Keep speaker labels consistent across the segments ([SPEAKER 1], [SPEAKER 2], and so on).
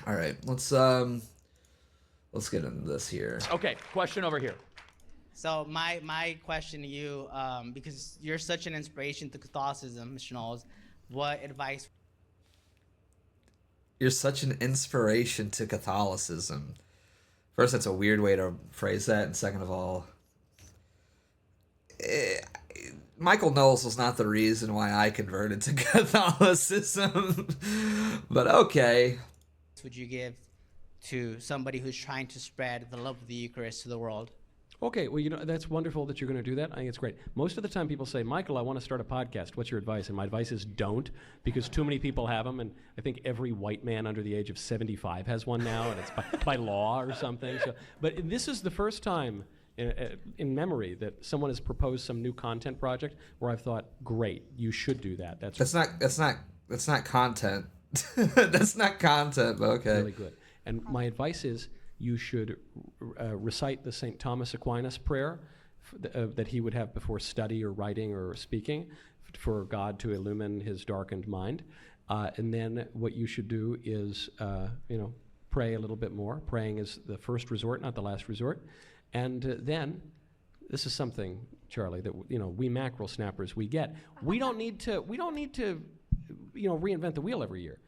[SPEAKER 1] All right, let's get into this here.
[SPEAKER 2] Okay, question over here.
[SPEAKER 3] So my question to you, because you're such an inspiration to Catholicism, Mr. Knowles, what advice?
[SPEAKER 1] You're such an inspiration to Catholicism. First, that's a weird way to phrase that, and second of all, Michael Knowles was not the reason why I converted to Catholicism. But okay.
[SPEAKER 3] Would you give to somebody who's trying to spread the love of the Eucharist to the world?
[SPEAKER 4] Okay, well, that's wonderful that you're going to do that. I think it's great. Most of the time people say, Michael, I want to start a podcast. What's your advice? And my advice is don't, because too many people have them, and I think every white man under the age of 75 has one now, and it's by law or something. So, but this is the first time in memory that someone has proposed some new content project where I've thought, great, you should do that. That's
[SPEAKER 1] not content. That's not content, but okay.
[SPEAKER 4] Really good. And my advice is, you should recite the St. Thomas Aquinas prayer that he would have before study or writing or speaking for God to illumine his darkened mind. And then what you should do is, pray a little bit more. Praying is the first resort, not the last resort. And then, this is something, Charlie, that we mackerel snappers, we get. We don't need to reinvent the wheel every year.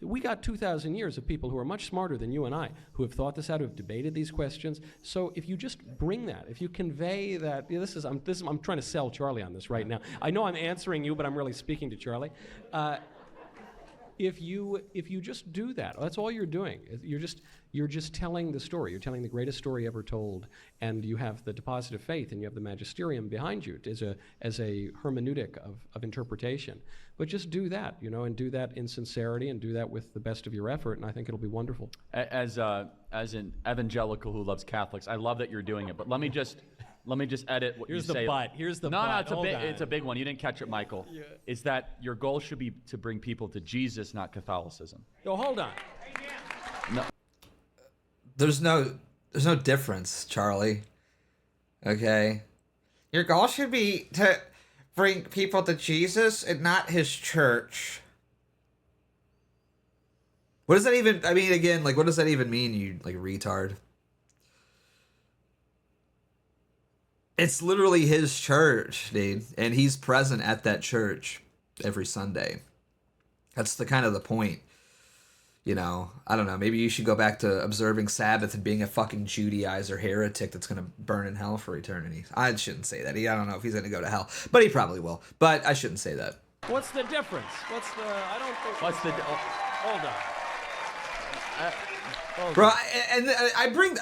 [SPEAKER 4] We got 2,000 years of people who are much smarter than you and I, who have thought this out, who have debated these questions. So if you just bring that, if you convey that, I'm trying to sell Charlie on this right now. I know I'm answering you, but I'm really speaking to Charlie. If you just do that, that's all you're doing. You're just telling the story. You're telling the greatest story ever told, and you have the deposit of faith, and you have the magisterium behind you as a hermeneutic of interpretation. But just do that, and do that in sincerity, and do that with the best of your effort, and I think it'll be wonderful.
[SPEAKER 2] As an evangelical who loves Catholics, I love that you're doing it. But let me just edit what you say.
[SPEAKER 4] Here's the
[SPEAKER 2] no,
[SPEAKER 4] but.
[SPEAKER 2] No, it's a big one. You didn't catch it, Michael. Yeah. Is that your goal should be to bring people to Jesus, not Catholicism?
[SPEAKER 4] No, hold on.
[SPEAKER 2] No.
[SPEAKER 1] There's no difference, Charlie. Okay? Your goal should be to bring people to Jesus and not his church. What does that even, what does that even mean, you, retard? It's literally his church, dude. And he's present at that church every Sunday. That's the kind of the point. I don't know. Maybe you should go back to observing Sabbath and being a fucking Judaizer heretic that's going to burn in hell for eternity. I shouldn't say that. I don't know if he's going to go to hell, but he probably will. But I shouldn't say that.
[SPEAKER 4] What's the difference? Hold on.
[SPEAKER 1] Bro, and I bring,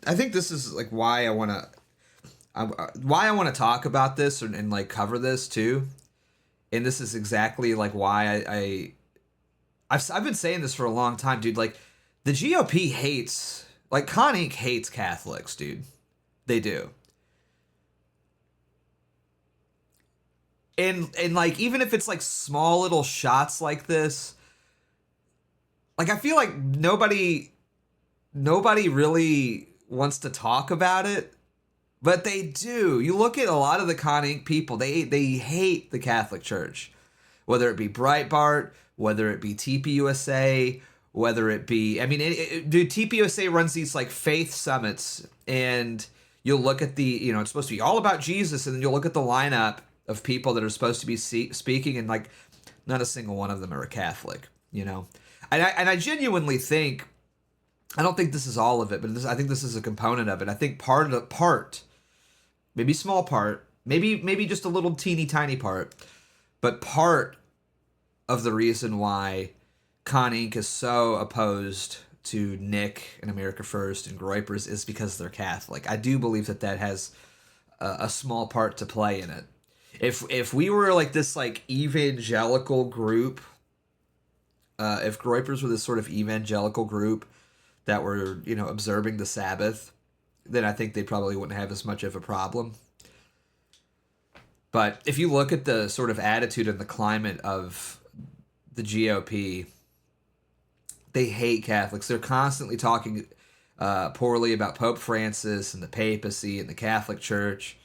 [SPEAKER 1] I think this is, why I want to talk about this and cover this, too. And this is exactly, why I've been saying this for a long time, dude. The GOP hates, Con Inc. hates Catholics, dude. They do. And even if it's, small little shots like this, I feel like nobody really wants to talk about it, but they do. You look at a lot of the Con Inc. people, they hate the Catholic Church. Whether it be Breitbart, whether it be TPUSA, whether it be... dude, TPUSA runs these, faith summits, and you'll look at the... it's supposed to be all about Jesus, and then you'll look at the lineup of people that are supposed to be speaking, and, not a single one of them are a Catholic, And I genuinely think... I don't think this is all of it, but I think this is a component of it. I think part, maybe small part, maybe just a little teeny tiny part, but part of the reason why Con Inc. is so opposed to Nick and America First and Groypers is because they're Catholic. I do believe that has a small part to play in it. If we were this evangelical group, if Groypers were this sort of evangelical group that were, observing the Sabbath, then I think they probably wouldn't have as much of a problem. But if you look at the sort of attitude and the climate of the GOP, they hate Catholics. They're constantly talking poorly about Pope Francis and the papacy and the Catholic Church.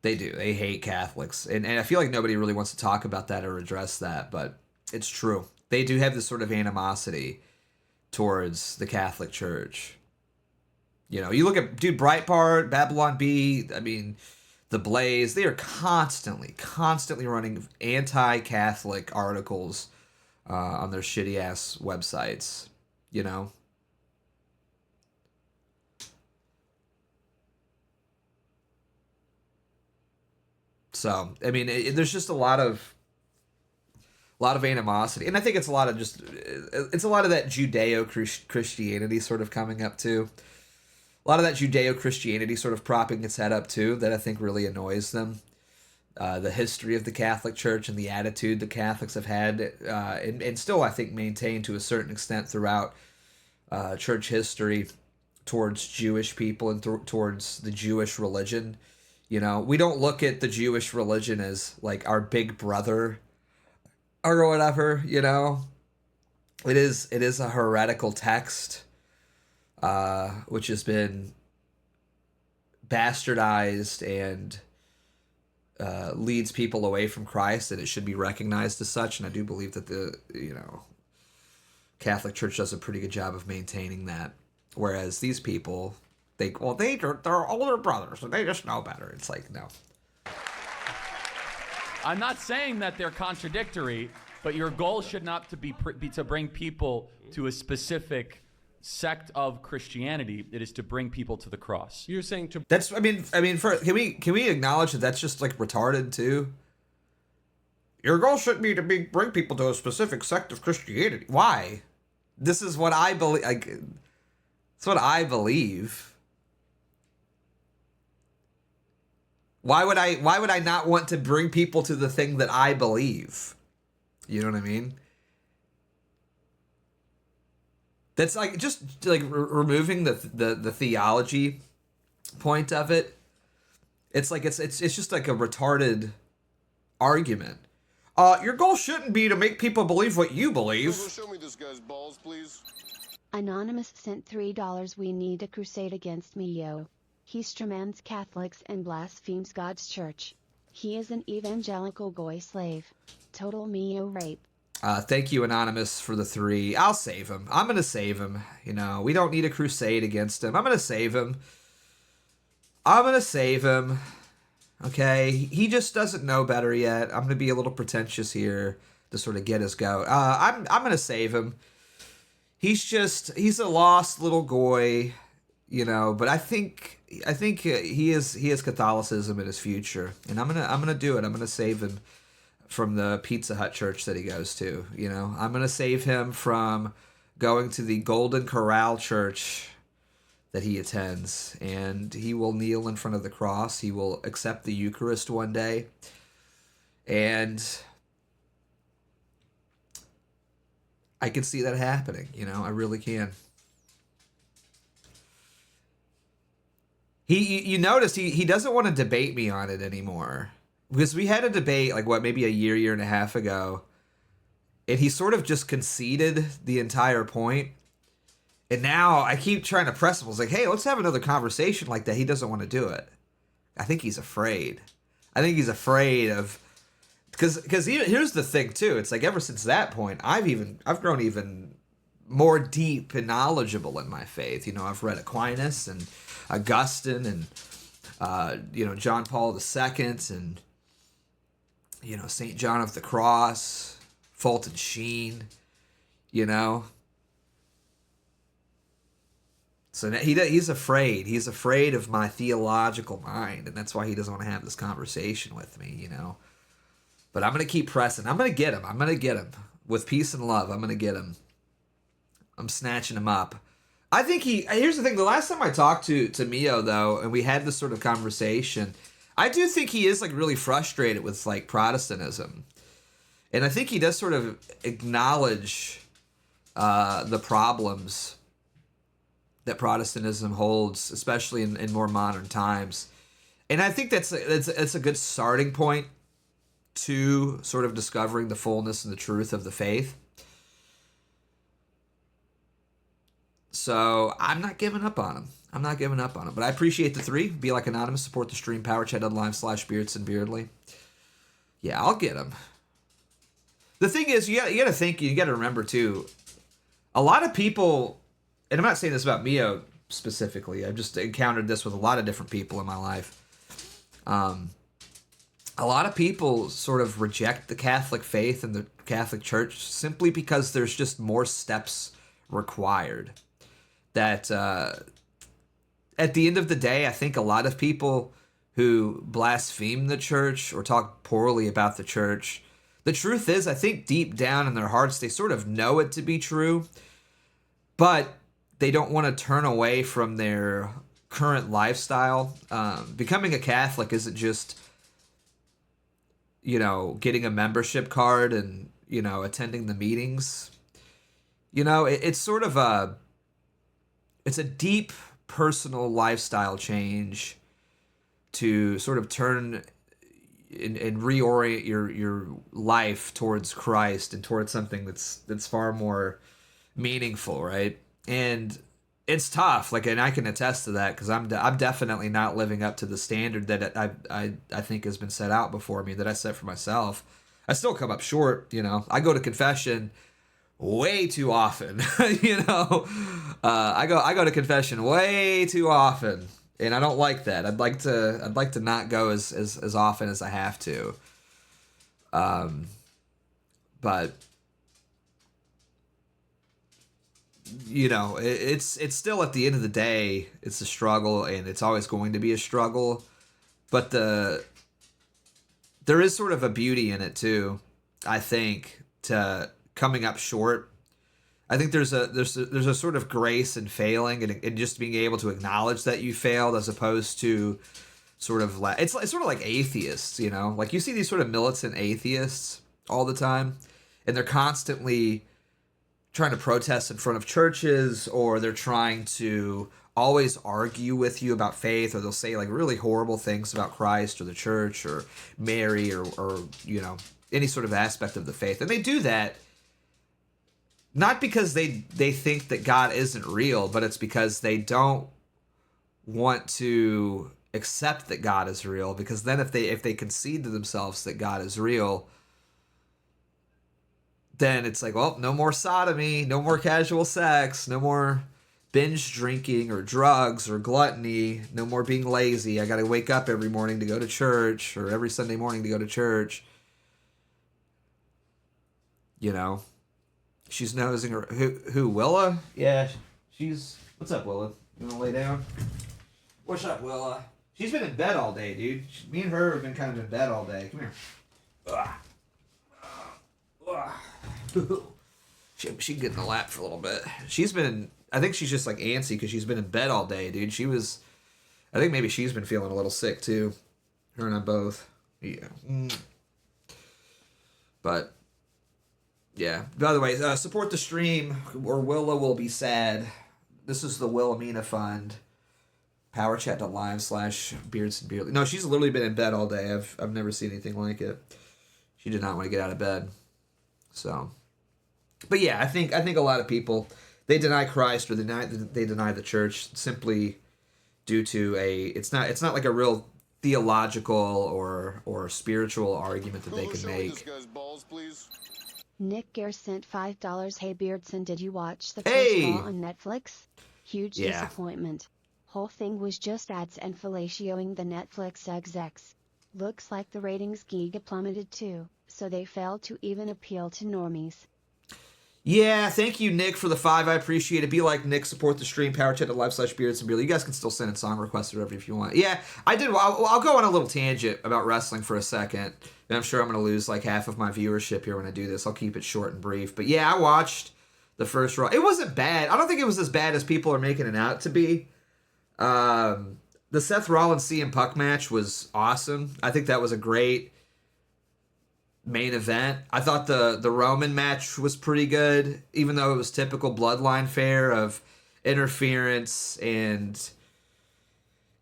[SPEAKER 1] They do. They hate Catholics. And I feel like nobody really wants to talk about that or address that, but it's true. They do have this sort of animosity towards the Catholic Church. You know, you look at, dude, Breitbart, Babylon Bee, I mean, The Blaze, they are constantly running anti-Catholic articles on their shitty-ass websites, you know? So, I mean, there's just a lot of animosity, and I think it's a lot of that Judeo-Christianity sort of coming up too. A lot of that Judeo-Christianity sort of propping its head up too, that I think really annoys them. The history of the Catholic Church and the attitude the Catholics have had, and still I think maintain to a certain extent throughout church history towards Jewish people and towards the Jewish religion. You know, we don't look at the Jewish religion as like our big brother or whatever, you know. It is a heretical text, which has been bastardized and leads people away from Christ, and it should be recognized as such. And I do believe that the Catholic Church does a pretty good job of maintaining that. Whereas these people, they're older brothers and they just know better. It's like, no.
[SPEAKER 2] I'm not saying that they're contradictory, but your goal should not be to bring people to a specific sect of Christianity. It is to bring people to the cross.
[SPEAKER 4] You're saying to...
[SPEAKER 1] That's, can we acknowledge that that's just like retarded too? Your goal shouldn't be to bring people to a specific sect of Christianity. Why? This is what I believe. It's what I believe. Why would I not want to bring people to the thing that I believe? You know what I mean? That's like just like removing the theology point of it. It's like it's just like a retarded argument. Your goal shouldn't be to make people believe what you believe.
[SPEAKER 5] Show me this guy's balls, please.
[SPEAKER 6] Anonymous sent $3. We need a crusade against Mio. He stramans Catholics and blasphemes God's church. He is an evangelical goy slave. Total Mio rape.
[SPEAKER 1] Thank you, Anonymous, for the 3. I'll save him. I'm going to save him. You know, we don't need a crusade against him. I'm going to save him. Okay? He just doesn't know better yet. I'm going to be a little pretentious here to sort of get his goat. I'm going to save him. He's a lost little goy, you know, but I think he is Catholicism in his future, and I'm gonna do it. I'm gonna save him from the Pizza Hut church that he goes to. You know, I'm gonna save him from going to the Golden Corral church that he attends, and he will kneel in front of the cross. He will accept the Eucharist one day, and I can see that happening. You know, I really can. You notice he doesn't want to debate me on it anymore, because we had a debate like maybe a year and a half ago, and he sort of just conceded the entire point. And now I keep trying to press him. I was like, hey, let's have another conversation like that. He doesn't want to do it. I think he's afraid. Of, because here's the thing too. It's like ever since that point, I've grown even more deep and knowledgeable in my faith. You know, I've read Aquinas and Augustine and John Paul II and St. John of the Cross, Fulton Sheen, you know. So he's afraid. He's afraid of my theological mind, and that's why he doesn't want to have this conversation with me, you know. But I'm going to keep pressing. I'm going to get him. With peace and love, I'm going to get him. I'm snatching him up. I think here's the thing. The last time I talked to Mio, though, and we had this sort of conversation, I do think he is, like, really frustrated with, like, Protestantism. And I think he does sort of acknowledge the problems that Protestantism holds, especially in more modern times. And I think that's a good starting point to sort of discovering the fullness and the truth of the faith. So I'm not giving up on him. But I appreciate the 3. Be like Anonymous. Support the stream. PowerChat.live/Beardson Beardly. Yeah, I'll get him. The thing is, you got to think, you got to remember too. A lot of people, and I'm not saying this about Mio specifically. I've just encountered this with a lot of different people in my life. A lot of people sort of reject the Catholic faith and the Catholic Church simply because there's just more steps required. That at the end of the day, I think a lot of people who blaspheme the church or talk poorly about the church, the truth is, I think deep down in their hearts, they sort of know it to be true, but they don't want to turn away from their current lifestyle. Becoming a Catholic isn't just, getting a membership card and, attending the meetings. It's sort of it's a deep personal lifestyle change to sort of turn and reorient your life towards Christ and towards something that's far more meaningful, right? And it's tough, and I can attest to that because I'm definitely not living up to the standard that I think has been set out before me, that I set for myself. I still come up short, I go to confession way too often. I go to confession way too often, and I don't like that. I'd like to not go as often as I have to. But it's still, at the end of the day, it's a struggle, and it's always going to be a struggle. But there is sort of a beauty in it too, I think, to coming up short. I think there's a sort of grace in failing and just being able to acknowledge that you failed, as opposed to sort of it's sort of like atheists, like you see these sort of militant atheists all the time, and they're constantly trying to protest in front of churches, or they're trying to always argue with you about faith, or they'll say really horrible things about Christ or the church or Mary or any sort of aspect of the faith. And they do that not because they think that God isn't real, but it's because they don't want to accept that God is real, because then if they concede to themselves that God is real, then it's well, no more sodomy, no more casual sex, no more binge drinking or drugs or gluttony, no more being lazy. I got to wake up every morning to go to church, or every Sunday morning to go to church. She's nosing her. Who, Willa? Yeah, she's... What's up, Willa? You want to lay down? What's up, Willa? She's been in bed all day, dude. Me and her have been kind of in bed all day. Come here. She can get in the lap for a little bit. I think she's just antsy because she's been in bed all day, dude. I think maybe she's been feeling a little sick too. Her and I both. Yeah. But, yeah. By the way, support the stream or Willa will be sad. This is the Wilhelmina Fund. PowerChat.live/Beardson Beardly. No, she's literally been in bed all day. I've never seen anything like it. She did not want to get out of bed. So, but yeah, I think a lot of people, they deny Christ or they deny the church simply due to it's not like a real theological or spiritual argument that they can make.
[SPEAKER 5] This guy's balls, please.
[SPEAKER 6] Nick Gare sent $5. Hey Beardson, did you watch the first Raw on Netflix? Huge disappointment. Whole thing was just ads and fellatioing the Netflix execs. Looks like the ratings giga plummeted too, so they failed to even appeal to normies.
[SPEAKER 1] Yeah, thank you, Nick, for the 5. I appreciate it. Be like Nick, support the stream, PowerChat.live/Beardson Beardly. You guys can still send in song requests or whatever if you want. Yeah, I did. I'll go on a little tangent about wrestling for a second. And I'm sure I'm going to lose half of my viewership here when I do this. I'll keep it short and brief. But yeah, I watched the first Raw. It wasn't bad. I don't think it was as bad as people are making it out to be. The Seth Rollins CM Punk match was awesome. I think that was a great main event. I thought the Roman match was pretty good, even though it was typical Bloodline fare of interference and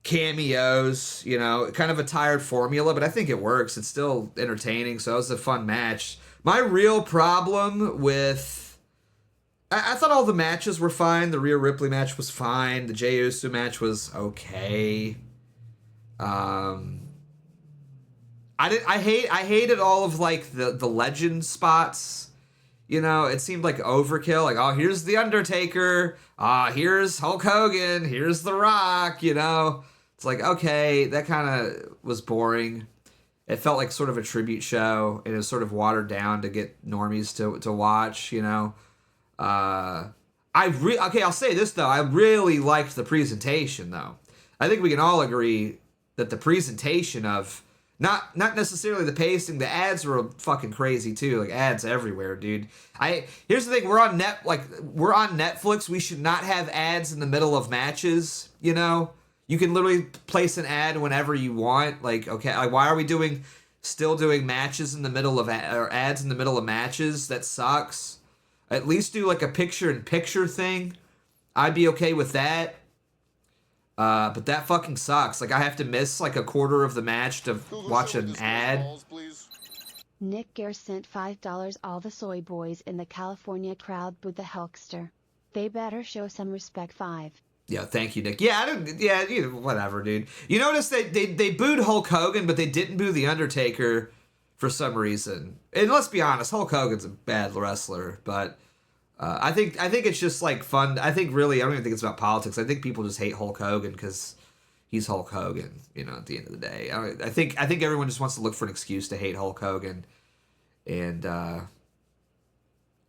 [SPEAKER 1] cameos, kind of a tired formula, but I think it works. It's still entertaining, so it was a fun match. My real problem with... I thought all the matches were fine. The Rhea Ripley match was fine. The Jey Uso match was okay. I I hated all of like the legend spots. You know, it seemed like overkill. Like, oh, here's the Undertaker. Here's Hulk Hogan. Here's The Rock. You know, it's like, okay, that kind of was boring. It felt like sort of a tribute show, and it was sort of watered down to get normies to watch. You know, okay, I'll say this though. I really liked the presentation though. I think we can all agree that the presentation of not necessarily the pacing, the ads were fucking crazy too. Like ads everywhere, dude. Here's the thing, we're on Netflix. We should not have ads in the middle of matches, you know? You can literally place an ad whenever you want. Like, okay, like why are we still doing matches in the middle of or ads in the middle of matches? That sucks. At least do like a picture-in-picture thing. I'd be okay with that. But that fucking sucks. Like, I have to miss like a quarter of the match to watch an ad.
[SPEAKER 5] Balls, please.
[SPEAKER 6] Nick Gare sent $5. All the soy boys in the California crowd booed the Hulkster. They better show some respect. 5.
[SPEAKER 1] Yeah, thank you, Nick. Yeah, whatever, dude. You notice they booed Hulk Hogan, but they didn't boo The Undertaker for some reason. And let's be honest, Hulk Hogan's a bad wrestler, but I think it's just like fun. I think really, I don't even think it's about politics. I think people just hate Hulk Hogan because he's Hulk Hogan. You know, at the end of the day, I think everyone just wants to look for an excuse to hate Hulk Hogan, and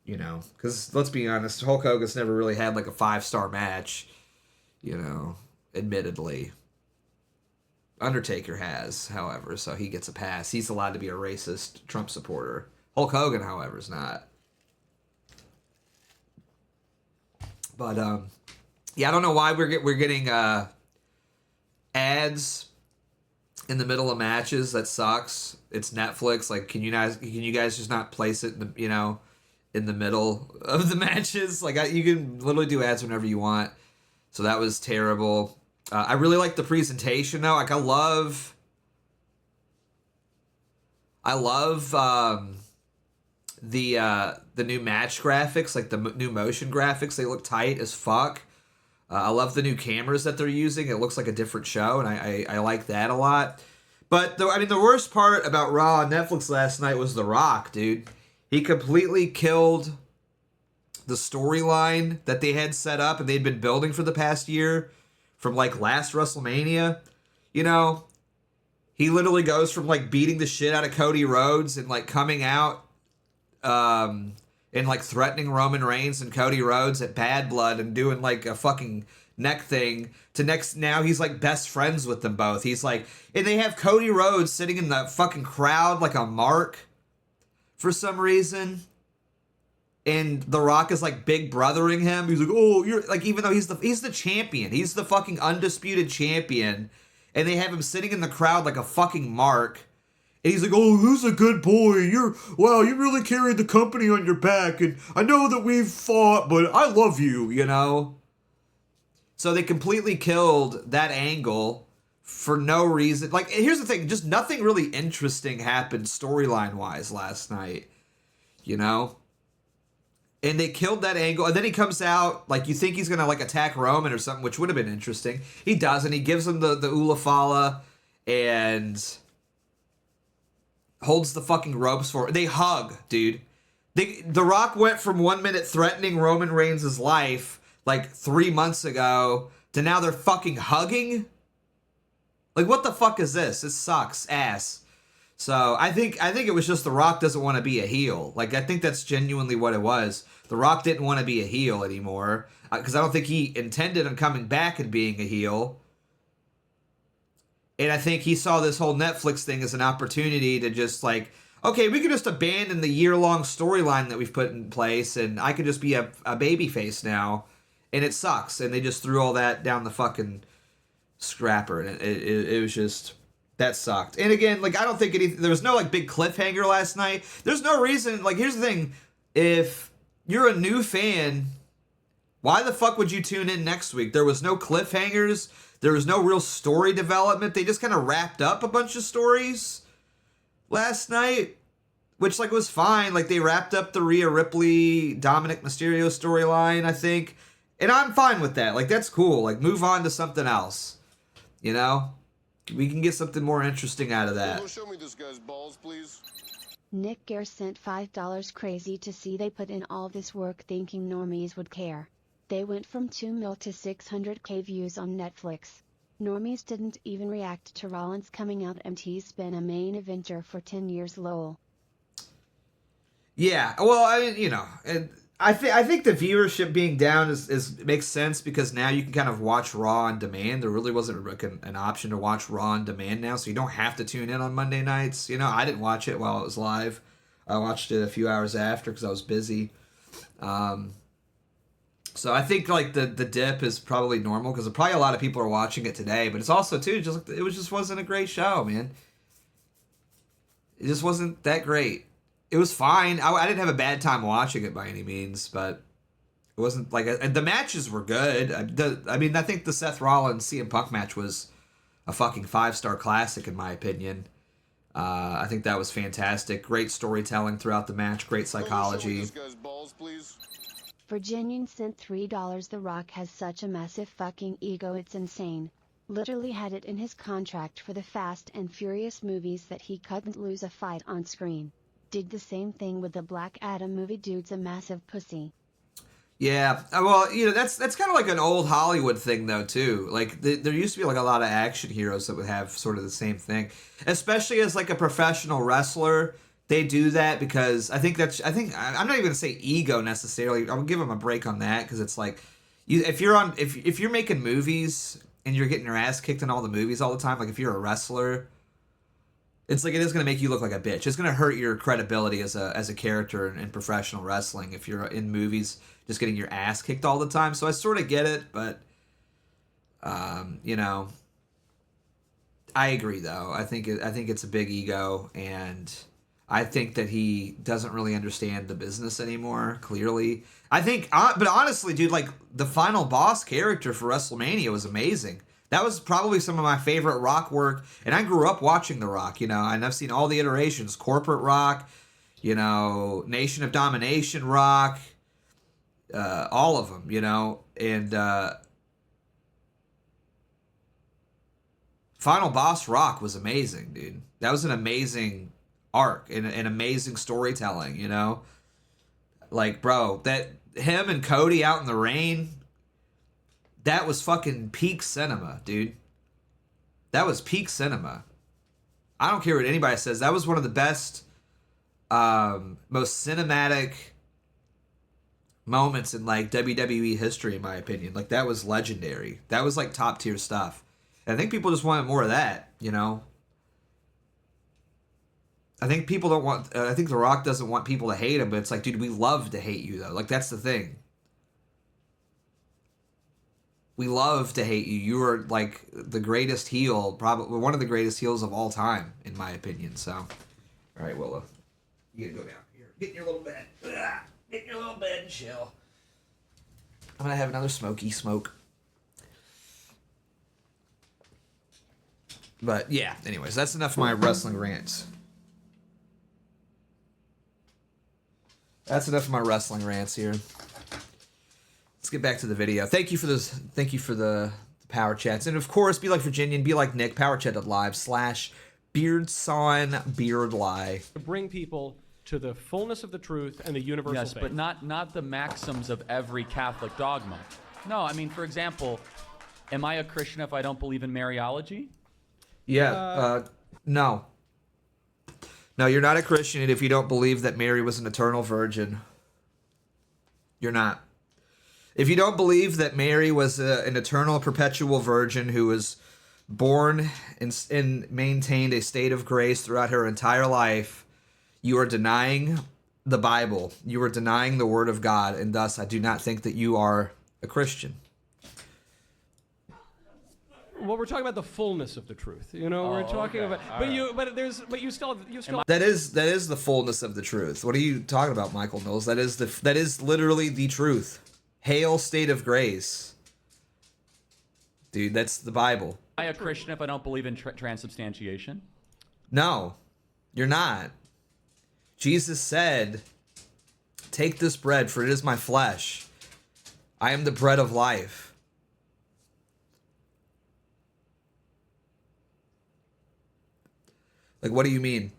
[SPEAKER 1] you know, because let's be honest, Hulk Hogan's never really had like a 5-star match. You know, admittedly. Undertaker has, however, so he gets a pass. He's allowed to be a racist Trump supporter. Hulk Hogan, however, is not. But yeah, I don't know why we're getting ads in the middle of matches. That sucks. It's Netflix. Like, can you guys just not place it in the middle of the matches? Like, you can literally do ads whenever you want. So that was terrible. I really like the presentation though. Like, I love the new match graphics, like the new motion graphics. They look tight as fuck. I love the new cameras that they're using. It looks like a different show, and I like that a lot. But the worst part about Raw on Netflix last night was The Rock, dude. He completely killed the storyline that they had set up and they'd been building for the past year from like last WrestleMania. You know, he literally goes from like beating the shit out of Cody Rhodes and like coming out and like threatening Roman Reigns and Cody Rhodes at Bad Blood and doing like a fucking neck thing to now he's like best friends with them both. He's like, and they have Cody Rhodes sitting in the fucking crowd like a mark for some reason. And The Rock is like big brothering him. He's like, oh, you're like, even though he's the champion, he's the fucking undisputed champion, and they have him sitting in the crowd like a fucking mark. And he's like, oh, who's a good boy? You really carried the company on your back, and I know that we've fought, but I love you, you know? So they completely killed that angle for no reason. Like, here's the thing, just nothing really interesting happened storyline-wise last night, you know? And they killed that angle, and then he comes out, like, you think he's gonna, like, attack Roman or something, which would have been interesting. He doesn't. He gives him the Ula Fala, and holds the fucking ropes for it. They hug, dude. The Rock went from 1 minute threatening Roman Reigns' life, like, 3 months ago, to now they're fucking hugging? Like, what the fuck is this? This sucks ass. So I think it was just The Rock doesn't want to be a heel. Like, I think that's genuinely what it was. The Rock didn't want to be a heel anymore because I don't think he intended on coming back and being a heel. And I think he saw this whole Netflix thing as an opportunity to just like, okay, we could just abandon the year-long storyline that we've put in place and I could just be a babyface now. And it sucks. And they just threw all that down the fucking scrapper. And it was just... That sucked. And again, like, I don't think there was no, like, big cliffhanger last night. There's no reason, like, here's the thing. If you're a new fan, why the fuck would you tune in next week? There was no cliffhangers. There was no real story development. They just kind of wrapped up a bunch of stories last night, which, like, was fine. Like, they wrapped up the Rhea Ripley, Dominic Mysterio storyline, I think. And I'm fine with that. Like, that's cool. Like, move on to something else. You know? We can get something more interesting out of that.
[SPEAKER 5] Go show me this guy's balls, please.
[SPEAKER 6] Nick Gare sent $5. Crazy to see they put in all this work thinking normies would care. They went from 2 mil to 600k views on Netflix. Normies didn't even react to Rollins coming out and he's been a main eventer for 10 years lol.
[SPEAKER 1] Yeah, well, I mean, you know, and I think the viewership being down is makes sense because now you can kind of watch Raw on demand. There really wasn't like an option to watch Raw on demand now, so you don't have to tune in on Monday nights. You know, I didn't watch it while it was live. I watched it a few hours after because I was busy. So I think like the dip is probably normal because probably a lot of people are watching it today. But it's also too just wasn't a great show, man. It just wasn't that great. It was fine. I didn't have a bad time watching it by any means, but it wasn't like and the matches were good. I mean, I think the Seth Rollins CM Punk match was a fucking 5-star classic in my opinion. I think that was fantastic. Great storytelling throughout the match. Great psychology.
[SPEAKER 5] This guy's balls, please.
[SPEAKER 6] Virginian sent $3. The Rock has such a massive fucking ego, it's insane. Literally had it in his contract for the Fast and Furious movies that he couldn't lose a fight on screen. Did the same thing with the Black Adam movie. Dude's a massive pussy.
[SPEAKER 1] Yeah, well, you know, that's kind of like an old Hollywood thing, though, too. Like, there used to be, like, a lot of action heroes that would have sort of the same thing. Especially as, like, a professional wrestler, they do that because I'm not even going to say ego, necessarily. I'll give them a break on that, because it's like, if you're making movies and you're getting your ass kicked in all the movies all the time, like, if you're a wrestler, it's like it is going to make you look like a bitch. It's going to hurt your credibility as a character in professional wrestling if you're in movies just getting your ass kicked all the time. So I sort of get it, but you know, I agree though. I think it's a big ego, and I think that he doesn't really understand the business anymore. Clearly, but honestly, dude, like the final boss character for WrestleMania was amazing. That was probably some of my favorite Rock work, and I grew up watching The Rock, you know, and I've seen all the iterations, Corporate Rock, you know, Nation of Domination Rock, all of them, you know, and Final Boss Rock was amazing, dude. That was an amazing arc and an amazing storytelling, you know, like, bro, that him and Cody out in the rain. That was fucking peak cinema, dude. That was peak cinema. I don't care what anybody says. That was one of the best, most cinematic moments in, like, WWE history, in my opinion. Like, that was legendary. That was, like, top-tier stuff. And I think people just wanted more of that, you know? I think people don't want... I think The Rock doesn't want people to hate him, but it's like, dude, we love to hate you, though. Like, that's the thing. We love to hate you. You are like the greatest heel, probably one of the greatest heels of all time, in my opinion. So, all right, Willa, you gotta go down here. Get in your little bed. Get in your little bed and chill. I'm gonna have another smoky smoke. But yeah, anyways, that's enough of my wrestling rants. That's enough of my wrestling rants here. Let's get back to the video. Thank you for this. Thank you for the power chats. And of course, be like Virginian, be like Nick, powerchat.live/BeardSonBeardLie.
[SPEAKER 4] To bring people to the fullness of the truth and the universal
[SPEAKER 2] Yes,
[SPEAKER 4] faith.
[SPEAKER 2] but not the maxims of every Catholic dogma. No, I mean, for example, am I a Christian if I don't believe in Mariology?
[SPEAKER 1] Yeah. No. No, you're not a Christian if you don't believe that Mary was an eternal virgin. You're not. If you don't believe that Mary was an eternal, perpetual virgin who was born and maintained a state of grace throughout her entire life, you are denying the Bible. You are denying the Word of God, and thus I do not think that you are a Christian.
[SPEAKER 4] Well, we're talking about the fullness of the truth. You know, we're talking about, but you still.
[SPEAKER 1] That is the fullness of the truth. What are you talking about, Michael Knowles? That is literally the truth. Hail, state of grace. Dude, that's the Bible.
[SPEAKER 2] Am I a Christian if I don't believe in transubstantiation?
[SPEAKER 1] No, you're not. Jesus said, "Take this bread, for it is my flesh. I am the bread of life." Like, what do you mean?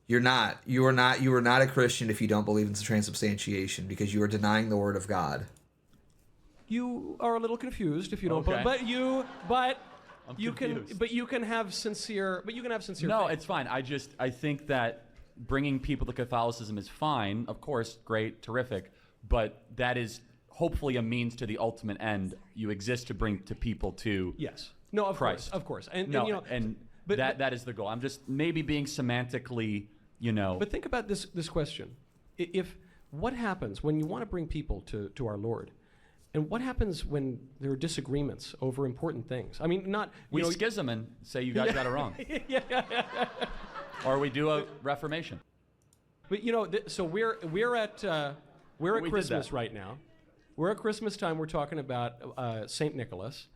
[SPEAKER 1] You are not a Christian if you don't believe in transubstantiation, because you are denying the word of God.
[SPEAKER 4] You are a little confused if you don't,
[SPEAKER 2] Okay.
[SPEAKER 4] but you
[SPEAKER 2] confused.
[SPEAKER 4] can have sincere
[SPEAKER 2] No,
[SPEAKER 4] faith.
[SPEAKER 2] it's fine. I think that bringing people to Catholicism is fine. Of course, great, terrific. But that is hopefully a means to the ultimate end. You exist to bring to people to
[SPEAKER 4] Yes. No, of
[SPEAKER 2] Christ.
[SPEAKER 4] course. And
[SPEAKER 2] no,
[SPEAKER 4] you know,
[SPEAKER 2] and
[SPEAKER 4] but-
[SPEAKER 2] that is the goal. I'm just maybe being semantically,
[SPEAKER 4] But think about this question: if what happens when you want to bring people to our Lord, and what happens when there are disagreements over important things? I mean, not
[SPEAKER 2] we schism and say you guys got it wrong, or we do a reformation.
[SPEAKER 4] But so we're at
[SPEAKER 2] We did
[SPEAKER 4] Christmas
[SPEAKER 2] that.
[SPEAKER 4] right now. We're at Christmas time. We're talking about Saint Nicholas.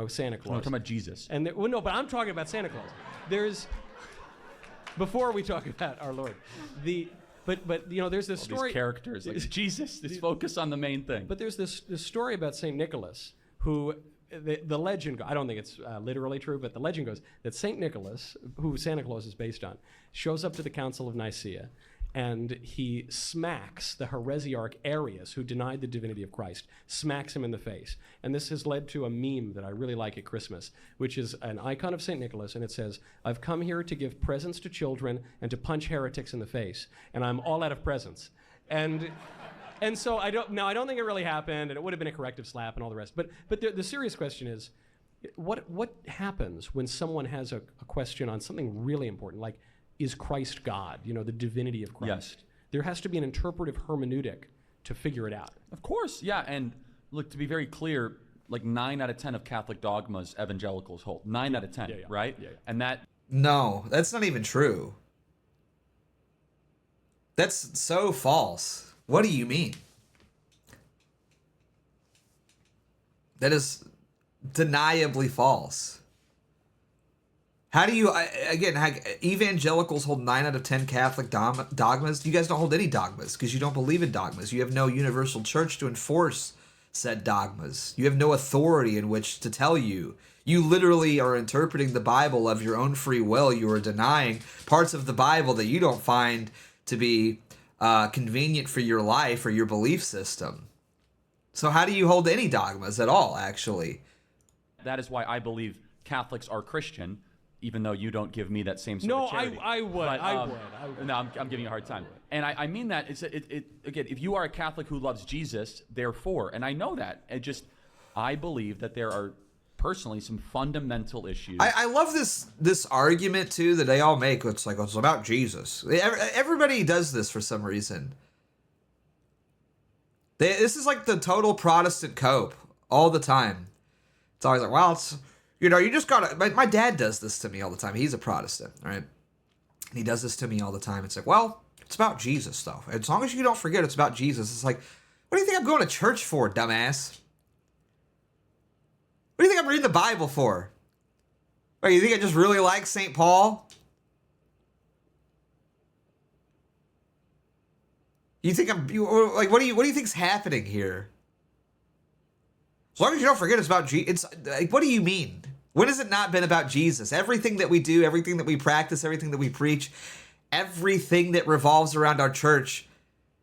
[SPEAKER 4] Santa
[SPEAKER 2] I'm
[SPEAKER 4] Claus.
[SPEAKER 2] talking about Jesus.
[SPEAKER 4] And no, but I'm talking about Santa Claus. Before we talk about our Lord, but there's this
[SPEAKER 2] All
[SPEAKER 4] story.
[SPEAKER 2] these characters like Jesus. Just focus on the main thing.
[SPEAKER 4] But there's this story about Saint Nicholas, who the legend. I don't think it's literally true, but the legend goes that Saint Nicholas, who Santa Claus is based on, shows up to the Council of Nicaea, and he smacks the heresiarch Arius, who denied the divinity of Christ, smacks him in the face. And this has led to a meme that I really like at Christmas, which is an icon of St. Nicholas, and it says, "I've come here to give presents to children and to punch heretics in the face, and I'm all out of presents." And so I don't think it really happened, and it would have been a corrective slap and all the rest. But the serious question is, what happens when someone has a question on something really important, like, is Christ God? The divinity of Christ.
[SPEAKER 2] Yes.
[SPEAKER 4] There has to be an interpretive hermeneutic to figure it out.
[SPEAKER 2] Of course, yeah. And look, to be very clear, like 9 out of 10 of Catholic dogmas evangelicals hold. 9 out of 10,
[SPEAKER 4] Yeah.
[SPEAKER 2] right?
[SPEAKER 4] Yeah.
[SPEAKER 2] And that
[SPEAKER 1] No, that's not even true. That's so false. What do you mean? That is deniably false. How do you, evangelicals hold 9 out of 10 Catholic dogmas? You guys don't hold any dogmas because you don't believe in dogmas. You have no universal church to enforce said dogmas. You have no authority in which to tell you. You literally are interpreting the Bible of your own free will. You are denying parts of the Bible that you don't find to be convenient for your life or your belief system. So how do you hold any dogmas at all, actually?
[SPEAKER 2] that is why I believe Catholics are Christian, even though you don't give me that same sort
[SPEAKER 4] No,
[SPEAKER 2] of charity.
[SPEAKER 4] I would.
[SPEAKER 2] But,
[SPEAKER 4] I would.
[SPEAKER 2] No, I'm giving you a hard time. And I mean that. Again, if you are a Catholic who loves Jesus, therefore, and I know that, I believe that there are personally some fundamental issues.
[SPEAKER 1] I love this argument too that they all make. It's like, it's about Jesus. Everybody does this for some reason. This is like the total Protestant cope all the time. It's always like, well, it's, you just gotta. My dad does this to me all the time. He's a Protestant, right? And he does this to me all the time. It's like, well, it's about Jesus, though. As long as you don't forget it's about Jesus. It's like, what do you think I'm going to church for, dumbass? What do you think I'm reading the Bible for? Wait, you think I just really like St. Paul? You think what do you think's happening here? As long as you don't forget it's about Jesus. It's like, what do you mean? When has it not been about Jesus? Everything that we do, everything that we practice, everything that we preach, everything that revolves around our church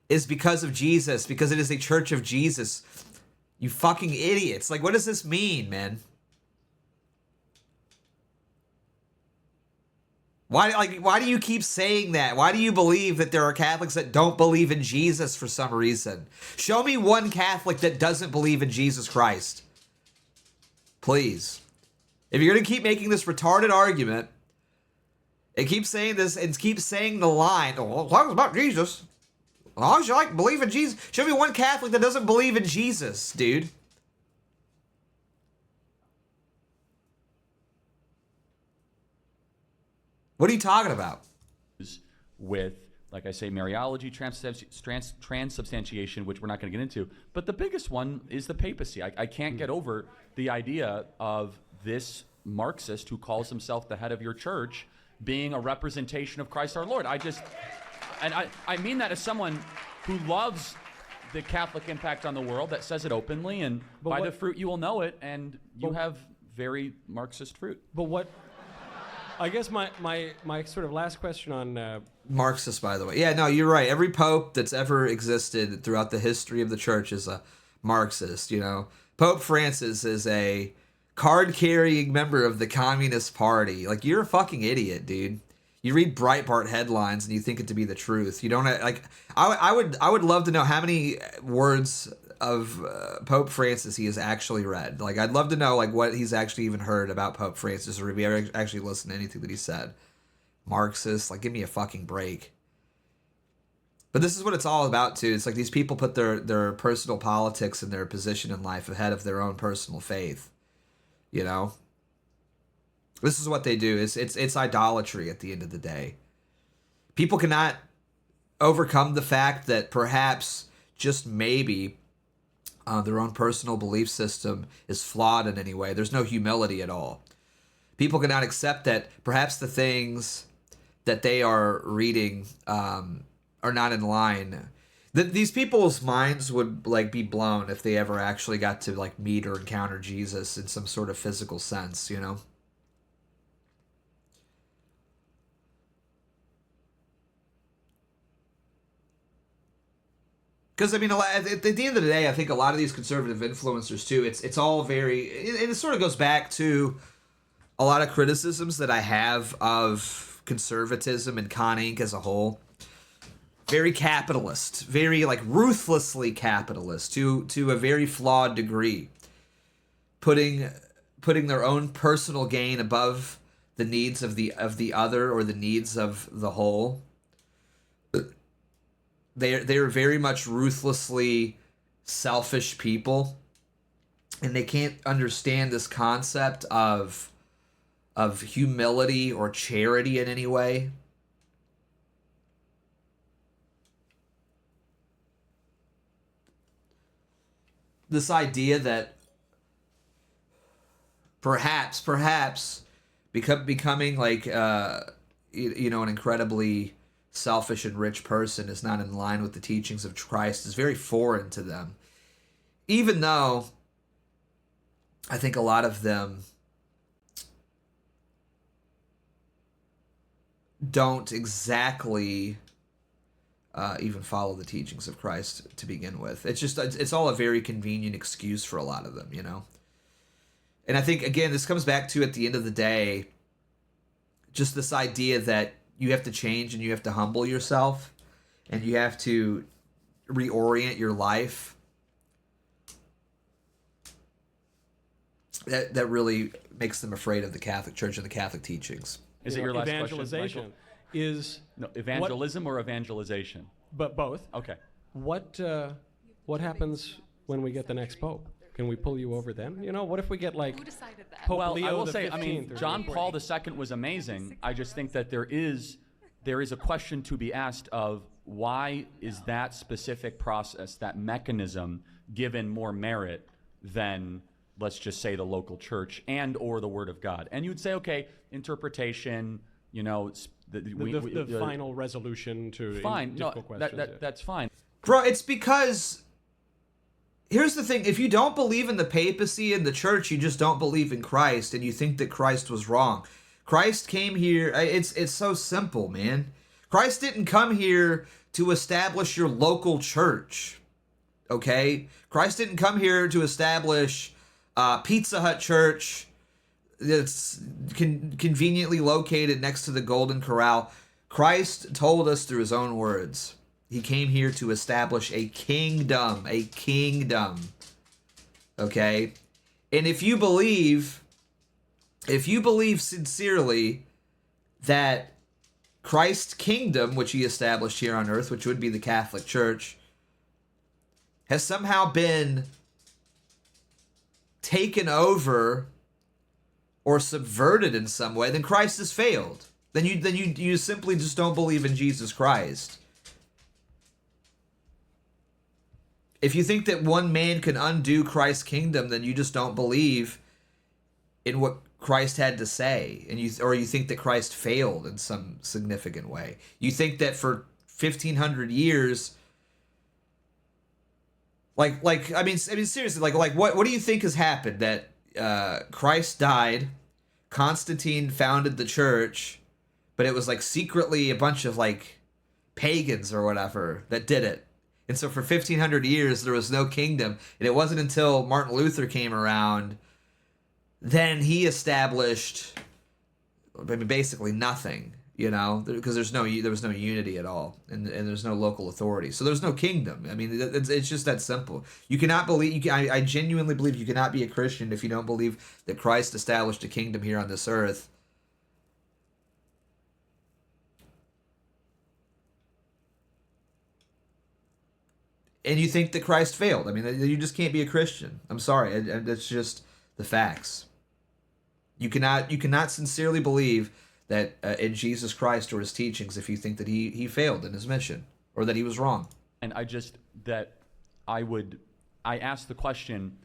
[SPEAKER 1] is because of Jesus, because it is a church of Jesus. You fucking idiots. Like, what does this mean, man? Why do you keep saying that? Why do you believe that there are Catholics that don't believe in Jesus for some reason? Show me one Catholic that doesn't believe in Jesus Christ. Please. If you're going to keep making this retarded argument, and keep saying this, and keep saying the line, well, as long as it's about Jesus, as long as you believe in Jesus, show me one Catholic that doesn't believe in Jesus, dude. What are you talking about?
[SPEAKER 2] With, like I say, Mariology, transubstantiation, which we're not going to get into. But the biggest one is the papacy. I can't get over the idea of this Marxist who calls himself the head of your church being a representation of Christ our Lord. I mean that as someone who loves the Catholic impact on the world, that says it openly, and the fruit you will know it, and you have very Marxist fruit.
[SPEAKER 4] But what? I guess my sort of last question on
[SPEAKER 1] Marxist, by the way. Yeah, no, you're right. Every pope that's ever existed throughout the history of the church is a Marxist, you know. Pope Francis is a card-carrying member of the Communist Party. Like, you're a fucking idiot, dude. You read Breitbart headlines and you think it to be the truth. You don't like. I would love to know how many words of Pope Francis he has actually read. Like, I'd love to know like what he's actually even heard about Pope Francis, or if he ever actually listened to anything that he said. Marxist, like, give me a fucking break. But this is what it's all about too. It's like these people put their personal politics and their position in life ahead of their own personal faith. You know, this is what they do. It's idolatry at the end of the day. People cannot overcome the fact that perhaps, just maybe, their own personal belief system is flawed in any way. There's no humility at all. People cannot accept that perhaps the things that they are reading are not in line. These people's minds would like be blown if they ever actually got to like meet or encounter Jesus in some sort of physical sense, you know? Because, I mean, at the end of the day, I think a lot of these conservative influencers, too, it's all very... And it sort of goes back to a lot of criticisms that I have of conservatism and Con Inc. as a whole. Very capitalist. Very, like, ruthlessly capitalist to a very flawed degree. Putting their own personal gain above the needs of the other or the needs of the whole. They're very much ruthlessly selfish people, and they can't understand this concept of humility or charity in any way. This idea that perhaps becoming like you know, an incredibly selfish and rich person is not in line with the teachings of Christ is very foreign to them. Even though I think a lot of them don't exactly even follow the teachings of Christ to begin with. It's all a very convenient excuse for a lot of them, you know? And I think, again, this comes back to, at the end of the day, just this idea that you have to change and you have to humble yourself and you have to reorient your life. That really makes them afraid of the Catholic Church and the Catholic teachings.
[SPEAKER 2] Is it your last
[SPEAKER 4] evangelization
[SPEAKER 2] question,
[SPEAKER 4] is
[SPEAKER 2] no, evangelism or evangelization?
[SPEAKER 4] but both.
[SPEAKER 2] Okay.
[SPEAKER 4] What happens when we get the next pope? Can we pull you over then? You know, what if we get like
[SPEAKER 7] Who decided that?
[SPEAKER 4] Pope
[SPEAKER 2] Well,
[SPEAKER 4] Leo
[SPEAKER 2] I will
[SPEAKER 4] the
[SPEAKER 2] say, I mean,
[SPEAKER 4] 15th or
[SPEAKER 2] John
[SPEAKER 4] something?
[SPEAKER 2] Paul II was amazing. I just think that there is a question to be asked of why is that specific process, that mechanism, given more merit than, let's just say, the local church and or the Word of God? And you'd say, okay, interpretation, you know,
[SPEAKER 4] the final resolution to
[SPEAKER 2] fine, no,
[SPEAKER 4] difficult questions.
[SPEAKER 2] that's fine.
[SPEAKER 1] Bro, it's because... Here's the thing, if you don't believe in the papacy and the church, you just don't believe in Christ, and you think that Christ was wrong. Christ came here, it's so simple, man. Christ didn't come here to establish your local church, okay? Christ didn't come here to establish Pizza Hut Church that's conveniently located next to the Golden Corral. Christ told us through his own words. He came here to establish a kingdom, okay? And if you believe sincerely that Christ's kingdom, which he established here on earth, which would be the Catholic Church, has somehow been taken over or subverted in some way, then Christ has failed. Then you simply just don't believe in Jesus Christ. If you think that one man can undo Christ's kingdom, then you just don't believe in what Christ had to say, and you think that Christ failed in some significant way. You think that for 1,500 years, I mean seriously, like what do you think has happened? That Christ died, Constantine founded the church, but it was like secretly a bunch of like pagans or whatever that did it. And so for 1500 years, there was no kingdom. And it wasn't until Martin Luther came around, then he established, I mean, basically nothing, you know, because there was no unity at all, and there's no local authority. So there's no kingdom. I mean, it's just that simple. You cannot believe, I genuinely believe you cannot be a Christian if you don't believe that Christ established a kingdom here on this earth. And you think that Christ failed. I mean, you just can't be a Christian. I'm sorry. That's just the facts. You cannot sincerely believe that in Jesus Christ or his teachings if you think that he failed in his mission or that he was wrong.
[SPEAKER 2] And I ask the question,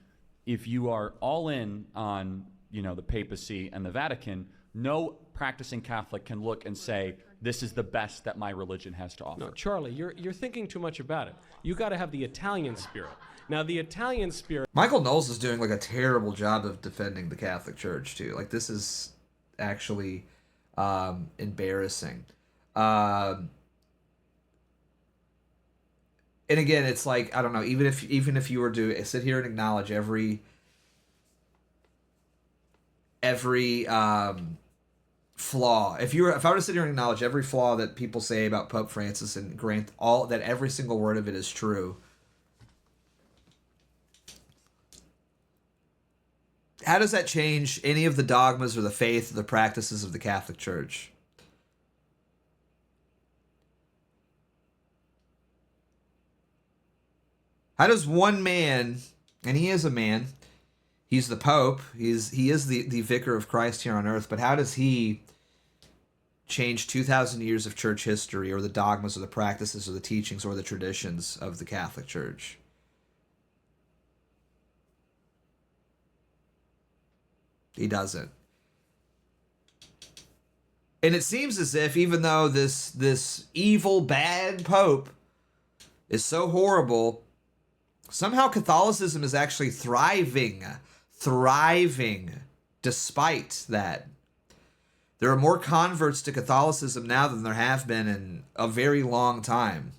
[SPEAKER 2] if you are all in on, the papacy and the Vatican, no practicing Catholic can look and say, this is the best that my religion has to offer.
[SPEAKER 4] No, Charlie, you're thinking too much about it. You got to have the Italian spirit. Now, the Italian spirit...
[SPEAKER 1] Michael Knowles is doing like a terrible job of defending the Catholic Church too. Like, this is actually embarrassing. And again, it's like, I don't know, even if you were to sit here and acknowledge every flaw, if I were to sit here and acknowledge every flaw that people say about Pope Francis and grant all that every single word of it is true, how does that change any of the dogmas or the faith or the practices of the Catholic Church? How does one man, and he is a man, he's the Pope, he is the vicar of Christ here on earth, but how does he change 2,000 years of church history or the dogmas or the practices or the teachings or the traditions of the Catholic Church? He doesn't. And it seems as if, even though this evil, bad Pope is so horrible, somehow Catholicism is actually thriving despite that. There are more converts to Catholicism now than there have been in a very long time.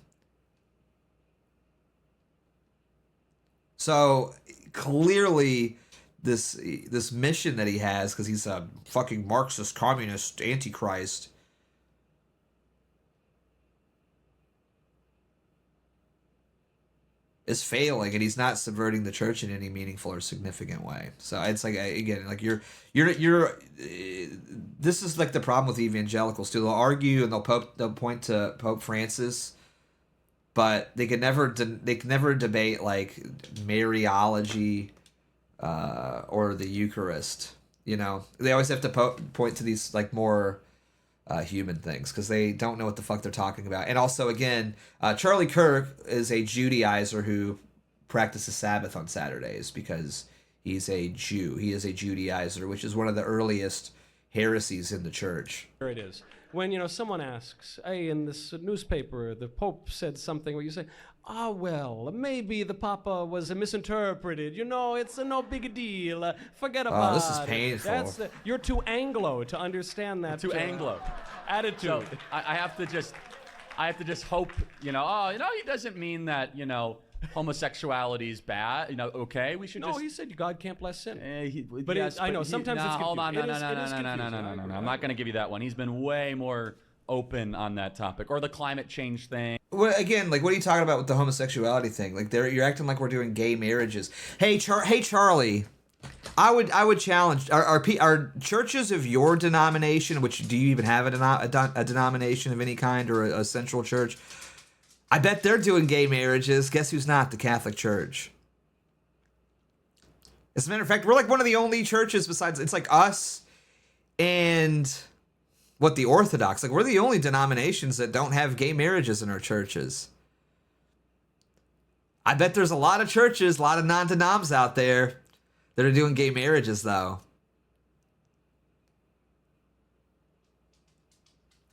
[SPEAKER 1] So clearly this mission that he has, because he's a fucking Marxist, communist, antichrist, is failing, and he's not subverting the church in any meaningful or significant way. So it's like, again, like you're this is like the problem with evangelicals too. They'll argue and they'll point to Pope Francis, but they can never debate like Mariology or the Eucharist. They always have to point to these like more human things because they don't know what the fuck they're talking about. And also, again, Charlie Kirk is a Judaizer who practices Sabbath on Saturdays because he's a Jew. He is a Judaizer, which is one of the earliest heresies in the church.
[SPEAKER 4] There it is. When, someone asks, hey, in this newspaper, the Pope said something where you say, well, maybe the Papa was misinterpreted. It's no big deal. Forget about it.
[SPEAKER 1] This is painful.
[SPEAKER 4] You're too Anglo to understand that.
[SPEAKER 2] Too Anglo
[SPEAKER 4] attitude.
[SPEAKER 2] So I have to just hope, he doesn't mean that, homosexuality is bad. Okay, we should.
[SPEAKER 4] No, he said God can't bless sin.
[SPEAKER 2] I
[SPEAKER 4] know sometimes it's confusing.
[SPEAKER 2] Hold on, no. I'm not going to give you that one. He's been way more open on that topic, or the climate change thing.
[SPEAKER 1] Well, again, like, what are you talking about with the homosexuality thing? Like, you're acting like we're doing gay marriages. Hey, Charlie, I would challenge are churches of your denomination, which do you even have a denomination of any kind or a central church? I bet they're doing gay marriages. Guess who's not? The Catholic Church. As a matter of fact, we're like one of the only churches besides, it's like us and the Orthodox. Like, we're the only denominations that don't have gay marriages in our churches. I bet there's a lot of churches, a lot of non-denoms out there that are doing gay marriages, though.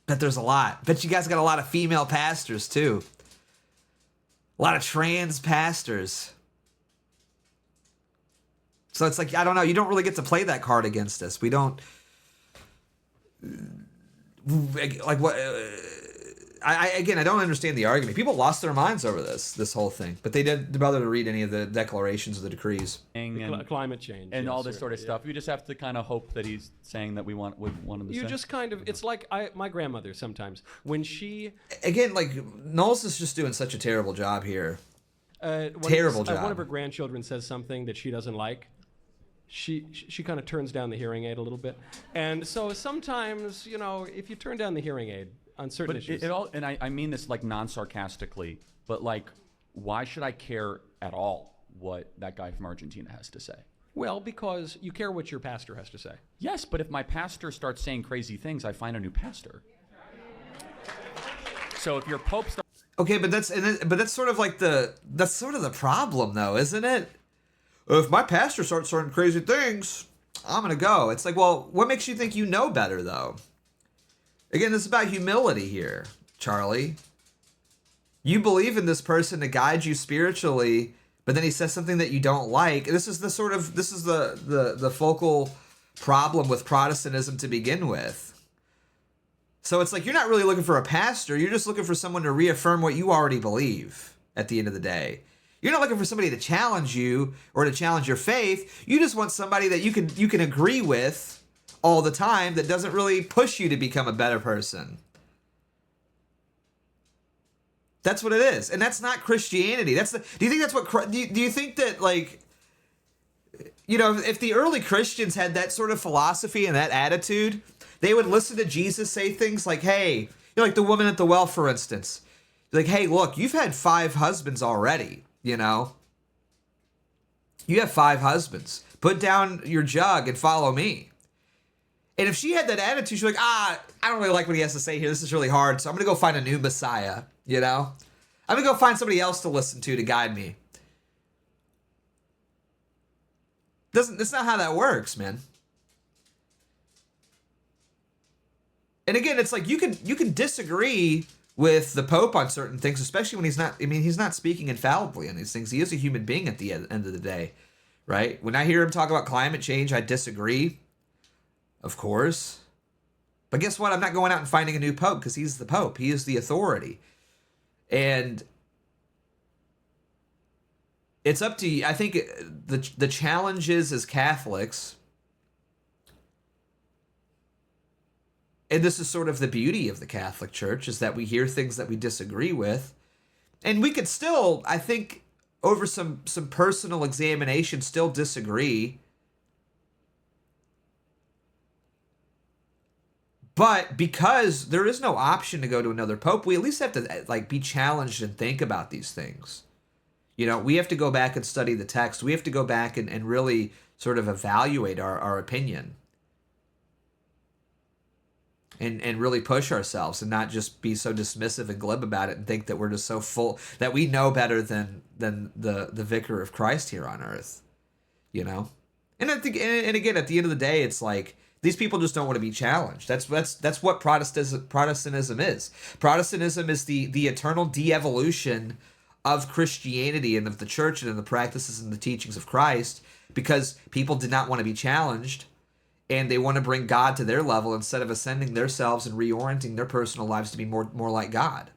[SPEAKER 1] Bet there's a lot. Bet you guys got a lot of female pastors, too. A lot of trans pastors. So it's like, I don't know. You don't really get to play that card against us. We don't like what? Again, I don't understand the argument. People lost their minds over this whole thing, but they didn't bother to read any of the declarations of the decrees
[SPEAKER 2] And
[SPEAKER 4] climate change
[SPEAKER 2] and
[SPEAKER 4] yes,
[SPEAKER 2] all this sort of stuff. You just have to kind of hope that he's saying that we want him to
[SPEAKER 4] You
[SPEAKER 2] say.
[SPEAKER 4] just kind of, it's like my grandmother sometimes when she
[SPEAKER 1] again. Like Knowles is just doing such a terrible job here. Terrible job.
[SPEAKER 4] One of her grandchildren says something that she doesn't like. She kind of turns down the hearing aid a little bit, and so sometimes if you turn down the hearing aid on certain issues,
[SPEAKER 2] it all, and I mean this like non-sarcastically, but like, why should I care at all what that guy from Argentina has to say?
[SPEAKER 4] well, because you care what your pastor has to say.
[SPEAKER 2] Yes, but if my pastor starts saying crazy things, I find a new pastor. So if your pope starts...
[SPEAKER 1] Okay, but that's sort of like that's sort of the problem, though, isn't it? If my pastor starts saying crazy things, I'm gonna go. It's like, well, what makes you think you know better, though? Again, this is about humility here, Charlie. You believe in this person to guide you spiritually, but then he says something that you don't like. This is the focal problem with Protestantism to begin with. So it's like you're not really looking for a pastor. You're just looking for someone to reaffirm what you already believe at the end of the day. You're not looking for somebody to challenge you or to challenge your faith. You just want somebody that you can agree with all the time that doesn't really push you to become a better person. That's what it is. And that's not Christianity. Do you think that's what, do you think that, like, if the early Christians had that sort of philosophy and that attitude, they would listen to Jesus say things like, hey, like the woman at the well, for instance. Like, hey, look, you've had 5 husbands already, You have 5 husbands. Put down your jug and follow me. And if she had that attitude, she's like, I don't really like what he has to say here. This is really hard, so I'm going to go find a new Messiah, I'm going to go find somebody else to listen to guide me. That's not how that works, man. And again, it's like you can disagree with the Pope on certain things, especially when he's not speaking infallibly on these things. He is a human being at the end of the day, right? When I hear him talk about climate change, I disagree, of course. But guess what? I'm not going out and finding a new Pope because he's the Pope. He is the authority. And it's up to you. I think the challenge is as Catholics, and this is sort of the beauty of the Catholic Church, is that we hear things that we disagree with. And we could still, I think, over some personal examination, still disagree. But because there is no option to go to another pope, we at least have to be challenged and think about these things. We have to go back and study the text. We have to go back and really sort of evaluate our opinion. And really push ourselves and not just be so dismissive and glib about it and think that we're just so full that we know better than the vicar of Christ here on earth. And I think, and again, at the end of the day, it's like, these people just don't want to be challenged. That's what Protestantism is. Protestantism is the eternal de-evolution of Christianity and of the church and of the practices and the teachings of Christ, because people did not want to be challenged, and they want to bring God to their level instead of ascending themselves and reorienting their personal lives to be more like God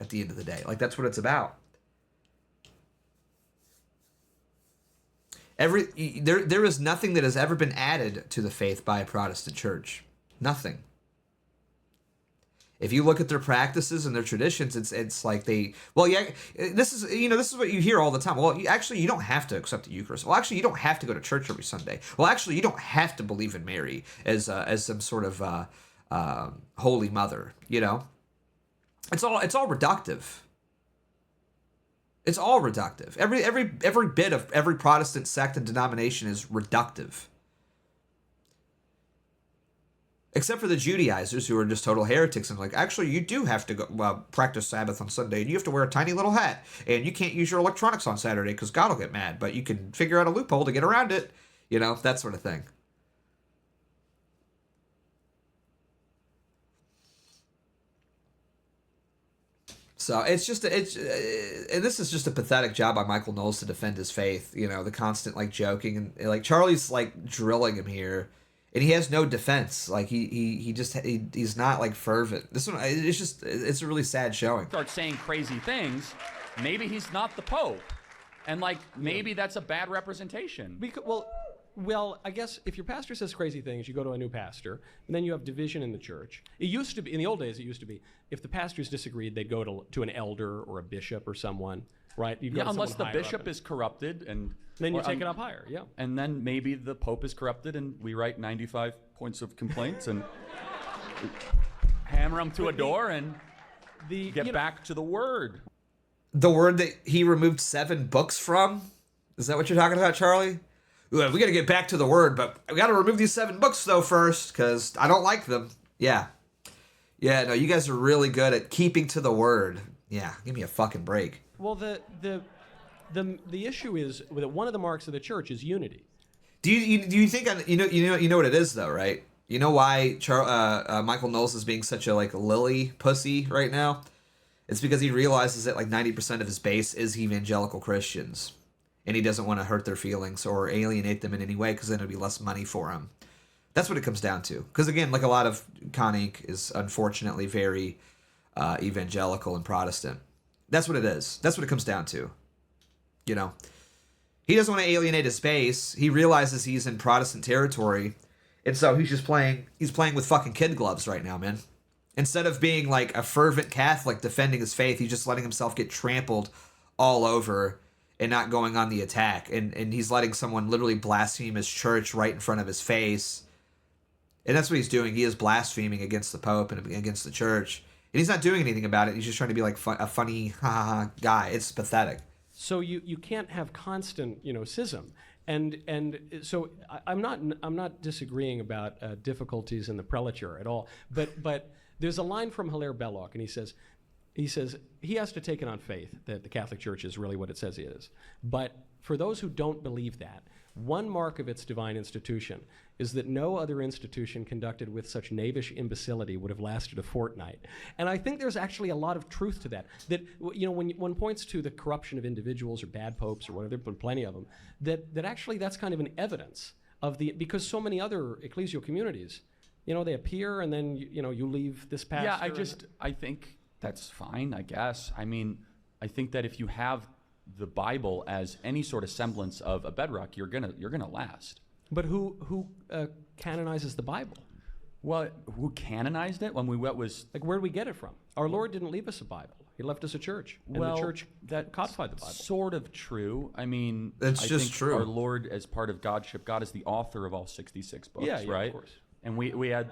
[SPEAKER 1] at the end of the day. Like, that's what it's about. There is nothing that has ever been added to the faith by a Protestant church. Nothing. If you look at their practices and their traditions, it's like this is what you hear all the time. Well, you don't have to accept the Eucharist. Well, actually, you don't have to go to church every Sunday. Well, actually, you don't have to believe in Mary as some sort of holy mother. It's all reductive. It's all reductive. Every bit of every Protestant sect and denomination is reductive. Except for the Judaizers, who are just total heretics and actually, you do have to go practice Sabbath on Sunday, and you have to wear a tiny little hat, and you can't use your electronics on Saturday because God will get mad, but you can figure out a loophole to get around it, that sort of thing. So and this is just a pathetic job by Michael Knowles to defend his faith. The constant joking and Charlie's drilling him here, and he has no defense. Like he's not like fervent. This one, it's a really sad showing.
[SPEAKER 2] Start saying crazy things, maybe he's not the Pope, and like maybe that's a bad representation.
[SPEAKER 4] Because, well, I guess if your pastor says crazy things, you go to a new pastor, and then you have division in the church. It used to be, in the old days, it used to be, if the pastors disagreed, they'd go to an elder or a bishop or someone, right? You'd go to
[SPEAKER 2] unless the
[SPEAKER 4] someone higher
[SPEAKER 2] bishop
[SPEAKER 4] up
[SPEAKER 2] is corrupted, and
[SPEAKER 4] then you take it up higher, yeah.
[SPEAKER 2] and then maybe the Pope is corrupted, and we write 95 points of complaints and hammer them to a door and get back to the Word.
[SPEAKER 1] The Word that he removed 7 books from? Is that what you're talking about, Charlie? We got to get back to the Word, but we got to remove these 7 books though first, because I don't like them. Yeah, no, you guys are really good at keeping to the Word. Yeah, give me a fucking break.
[SPEAKER 4] Well, the issue is that one of the marks of the church is unity.
[SPEAKER 1] Do you think you know what it is though, right? You know why Michael Knowles is being such a like lily pussy right now? It's because he realizes that like 90% of his base is evangelical Christians, and he doesn't want to hurt their feelings or alienate them in any way, because then it'll be less money for him. That's what it comes down to. Because again, like a lot of Con Inc. is unfortunately very evangelical and Protestant. That's what it is. That's what it comes down to. You know, he doesn't want to alienate his base. He realizes he's in Protestant territory, and so he's playing with fucking kid gloves right now, man. Instead of being like a fervent Catholic defending his faith, he's just letting himself get trampled all over and not going on the attack. And he's letting someone literally blaspheme his church right in front of his face. And that's what he's doing. He is blaspheming against the Pope and against the church. And he's not doing anything about it. He's just trying to be like a funny guy. It's pathetic.
[SPEAKER 4] So you can't have constant schism, and so I'm not disagreeing about difficulties in the prelature at all. But there's a line from Hilaire Belloc, and he says he has to take it on faith that the Catholic Church is really what it says it is. But for those who don't believe that, one mark of its divine institution is that no other institution conducted with such knavish imbecility would have lasted a fortnight. And I think there's actually a lot of truth to that. That when one points to the corruption of individuals or bad popes or whatever, there've been plenty of them, that actually that's kind of an evidence of because so many other ecclesial communities, they appear and then you leave this pastor.
[SPEAKER 2] Yeah, I think that's fine, I guess. I mean, I think that if you have the Bible as any sort of semblance of a bedrock, you're gonna last.
[SPEAKER 4] But who canonizes the Bible?
[SPEAKER 2] Well, who canonized it? Where
[SPEAKER 4] did we get it from? Our Lord didn't leave us a Bible. He left us a church, and the church that codified the Bible.
[SPEAKER 2] Sort of true. I mean,
[SPEAKER 1] I think
[SPEAKER 2] true. Our Lord, as part of Godship, God is the author of all 66 books, right? Of course. And we had.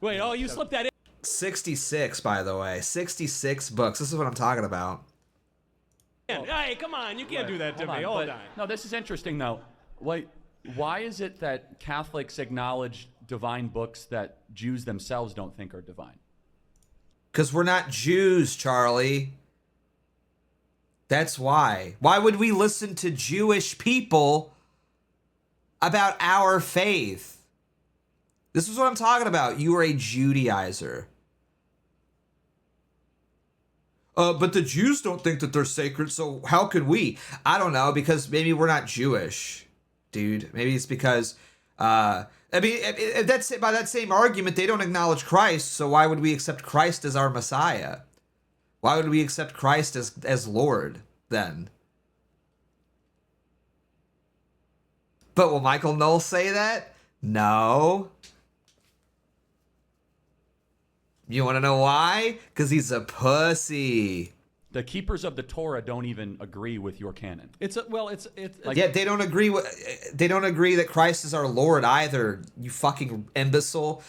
[SPEAKER 4] Wait, you slipped that in.
[SPEAKER 1] 66, by the way, 66 books. This is what I'm talking about.
[SPEAKER 4] Hey, come on, you can't do that to me. Hold on.
[SPEAKER 2] No, this is interesting though. Why is it that Catholics acknowledge divine books that Jews themselves don't think are divine?
[SPEAKER 1] Because we're not Jews, Charlie. That's why. Why would we listen to Jewish people about our faith? This is what I'm talking about. You are a Judaizer. But the Jews don't think that they're sacred, so how could we? I don't know, because maybe we're not Jewish, dude. Maybe it's because, if that's by that same argument, they don't acknowledge Christ, so why would we accept Christ as our Messiah? Why would we accept Christ as Lord, then? But will Michael Knowles say that? No. You want to know why? Because he's a pussy.
[SPEAKER 2] The keepers of the Torah don't even agree with your canon.
[SPEAKER 1] They don't agree that Christ is our Lord either. You fucking imbecile.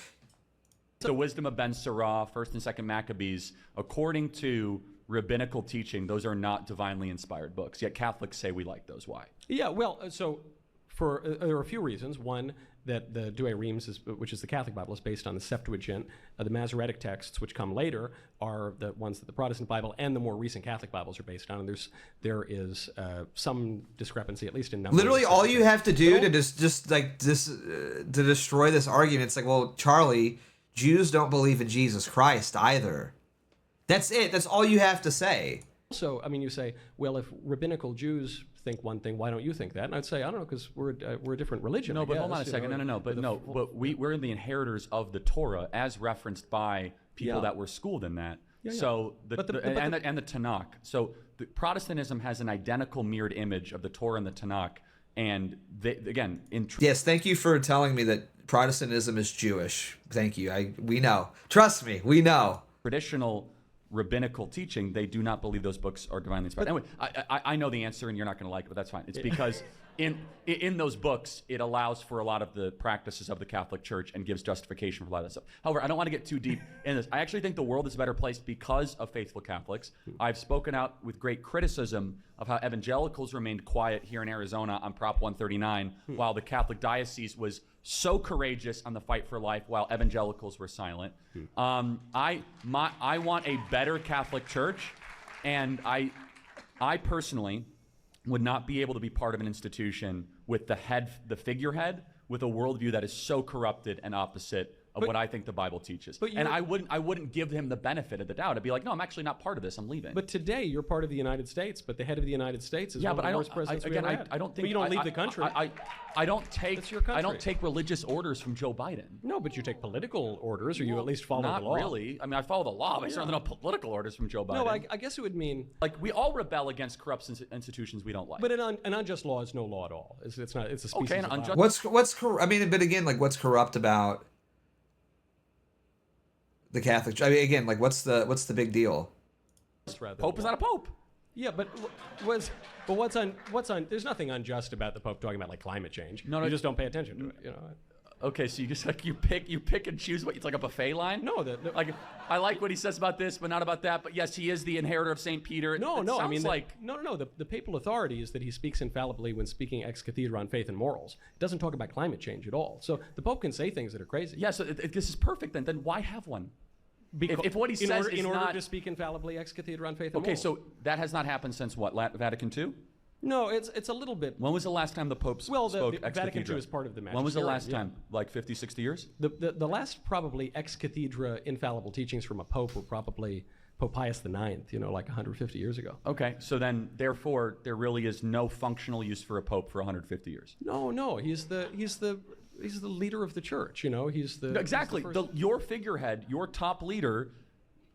[SPEAKER 2] The Wisdom of Ben Sirah, 1st and 2nd Maccabees, according to rabbinical teaching, those are not divinely inspired books. Yet Catholics say we like those. Why?
[SPEAKER 4] Yeah, well, so there are a few reasons. One, that the Douay Rheims, which is the Catholic Bible, is based on the Septuagint. The Masoretic texts, which come later, are the ones that the Protestant Bible and the more recent Catholic Bibles are based on. And there is some discrepancy, at least in numbers.
[SPEAKER 1] Literally, all you have to do to to destroy this argument, it's like, well, Charlie, Jews don't believe in Jesus Christ either. That's it. That's all you have to say.
[SPEAKER 4] Also, I mean, you say, well, if rabbinical Jews think one thing. Why don't you think that? And I'd say, I don't know, because we're a different religion.
[SPEAKER 2] No,
[SPEAKER 4] I
[SPEAKER 2] but
[SPEAKER 4] guess,
[SPEAKER 2] hold on a second. No. But we're the inheritors of the Torah, as referenced by people that were schooled in that.
[SPEAKER 4] Yeah.
[SPEAKER 2] So the Tanakh. So the Protestantism has an identical mirrored image of the Torah and the Tanakh. And again,
[SPEAKER 1] yes, thank you for telling me that Protestantism is Jewish. Thank you. We know. Trust me, we know.
[SPEAKER 2] Traditional rabbinical teaching, they do not believe those books are divinely inspired. Anyway, I know the answer, and you're not going to like it, but that's fine. It's because in those books, it allows for a lot of the practices of the Catholic Church and gives justification for a lot of that stuff. However, I don't want to get too deep in this. I actually think the world is a better place because of faithful Catholics. I've spoken out with great criticism of how evangelicals remained quiet here in Arizona on Prop 139, while the Catholic diocese was so courageous on the fight for life, while evangelicals were silent. I want a better Catholic Church, and I personally would not be able to be part of an institution with the figurehead, with a worldview that is so corrupted and opposite of what I think the Bible teaches. And I wouldn't give him the benefit of the doubt. I'd be like, no, I'm actually not part of this. I'm leaving.
[SPEAKER 4] But today you're part of the United States, but the head of the United States is one of the worst presidents we ever had.
[SPEAKER 2] I don't think
[SPEAKER 4] but you don't leave the country.
[SPEAKER 2] I don't take.
[SPEAKER 4] That's your country.
[SPEAKER 2] I don't take religious orders from Joe Biden.
[SPEAKER 4] No, but you take political orders, or you at least follow the law.
[SPEAKER 2] Not really. I mean, I follow the law, but I certainly don't political orders from Joe Biden.
[SPEAKER 4] No, I guess it would mean
[SPEAKER 2] like we all rebel against corrupt institutions we don't like.
[SPEAKER 4] But an unjust law is no law at all. It's not. It's a species
[SPEAKER 2] an
[SPEAKER 4] of
[SPEAKER 2] unjust.
[SPEAKER 1] I mean, but again, like, what's corrupt about the Catholic? I mean, again, like, what's the big deal?
[SPEAKER 2] Pope is not a pope.
[SPEAKER 4] Yeah, but what's on? There's nothing unjust about the Pope talking about like climate change. No, you just don't pay attention to it. You know.
[SPEAKER 2] Okay, so you just like you pick and choose what it's like a buffet line.
[SPEAKER 4] No,
[SPEAKER 2] like I like what he says about this, but not about that. But yes, he is the inheritor of Saint Peter.
[SPEAKER 4] No. I mean,
[SPEAKER 2] no.
[SPEAKER 4] The papal authority is that he speaks infallibly when speaking ex cathedra on faith and morals. It doesn't talk about climate change at all. So the Pope can say things that are crazy.
[SPEAKER 2] Yeah, so this is perfect. Then why have one? If what he says
[SPEAKER 4] in order to speak infallibly ex cathedra on faith and morals.
[SPEAKER 2] Okay, so that has not happened since what? Vatican II?
[SPEAKER 4] No, it's a little bit.
[SPEAKER 2] When was the last time the Pope spoke ex
[SPEAKER 4] Vatican
[SPEAKER 2] cathedra?
[SPEAKER 4] II is part of the magisterium.
[SPEAKER 2] When was the last time? Like 50, 60 years?
[SPEAKER 4] The last probably ex cathedra infallible teachings from a Pope were probably Pope Pius IX, like 150 years ago.
[SPEAKER 2] Okay, so then therefore there really is no functional use for a Pope for 150 years.
[SPEAKER 4] No, he's the leader of the church. He's the
[SPEAKER 2] exactly.
[SPEAKER 4] He's the
[SPEAKER 2] your figurehead, your top leader,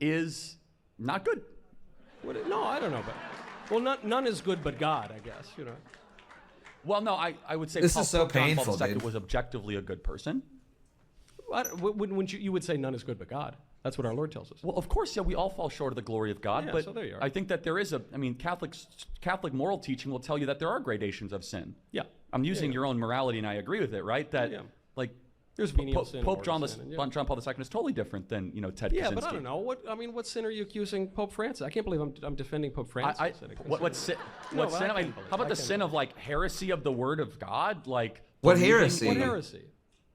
[SPEAKER 2] is not good.
[SPEAKER 4] No, I don't know, but none is good but God, I guess.
[SPEAKER 2] Well, no, I would say
[SPEAKER 1] this
[SPEAKER 2] Pope
[SPEAKER 1] is so
[SPEAKER 2] John
[SPEAKER 1] painful,
[SPEAKER 2] Paul II
[SPEAKER 1] dude.
[SPEAKER 2] was objectively a good person.
[SPEAKER 4] Wouldn't you would say none is good but God? That's what our Lord tells us.
[SPEAKER 2] Well, of course, yeah, we all fall short of the glory of God,
[SPEAKER 4] Yeah,
[SPEAKER 2] but
[SPEAKER 4] so there you are.
[SPEAKER 2] I think that there is Catholic moral teaching will tell you that there are gradations of sin.
[SPEAKER 4] Yeah.
[SPEAKER 2] I'm using your own morality, and I agree with it, right? That like
[SPEAKER 4] there's venial sin,
[SPEAKER 2] Pope John
[SPEAKER 4] mortal sin,
[SPEAKER 2] Paul II is totally different than Ted Kaczynski.
[SPEAKER 4] Yeah, but I don't know what sin are you accusing Pope Francis? I can't believe I'm defending Pope Francis.
[SPEAKER 2] What sin? I mean, how about the sin of like heresy of the Word of God? Like
[SPEAKER 1] What heresy?
[SPEAKER 4] What heresy?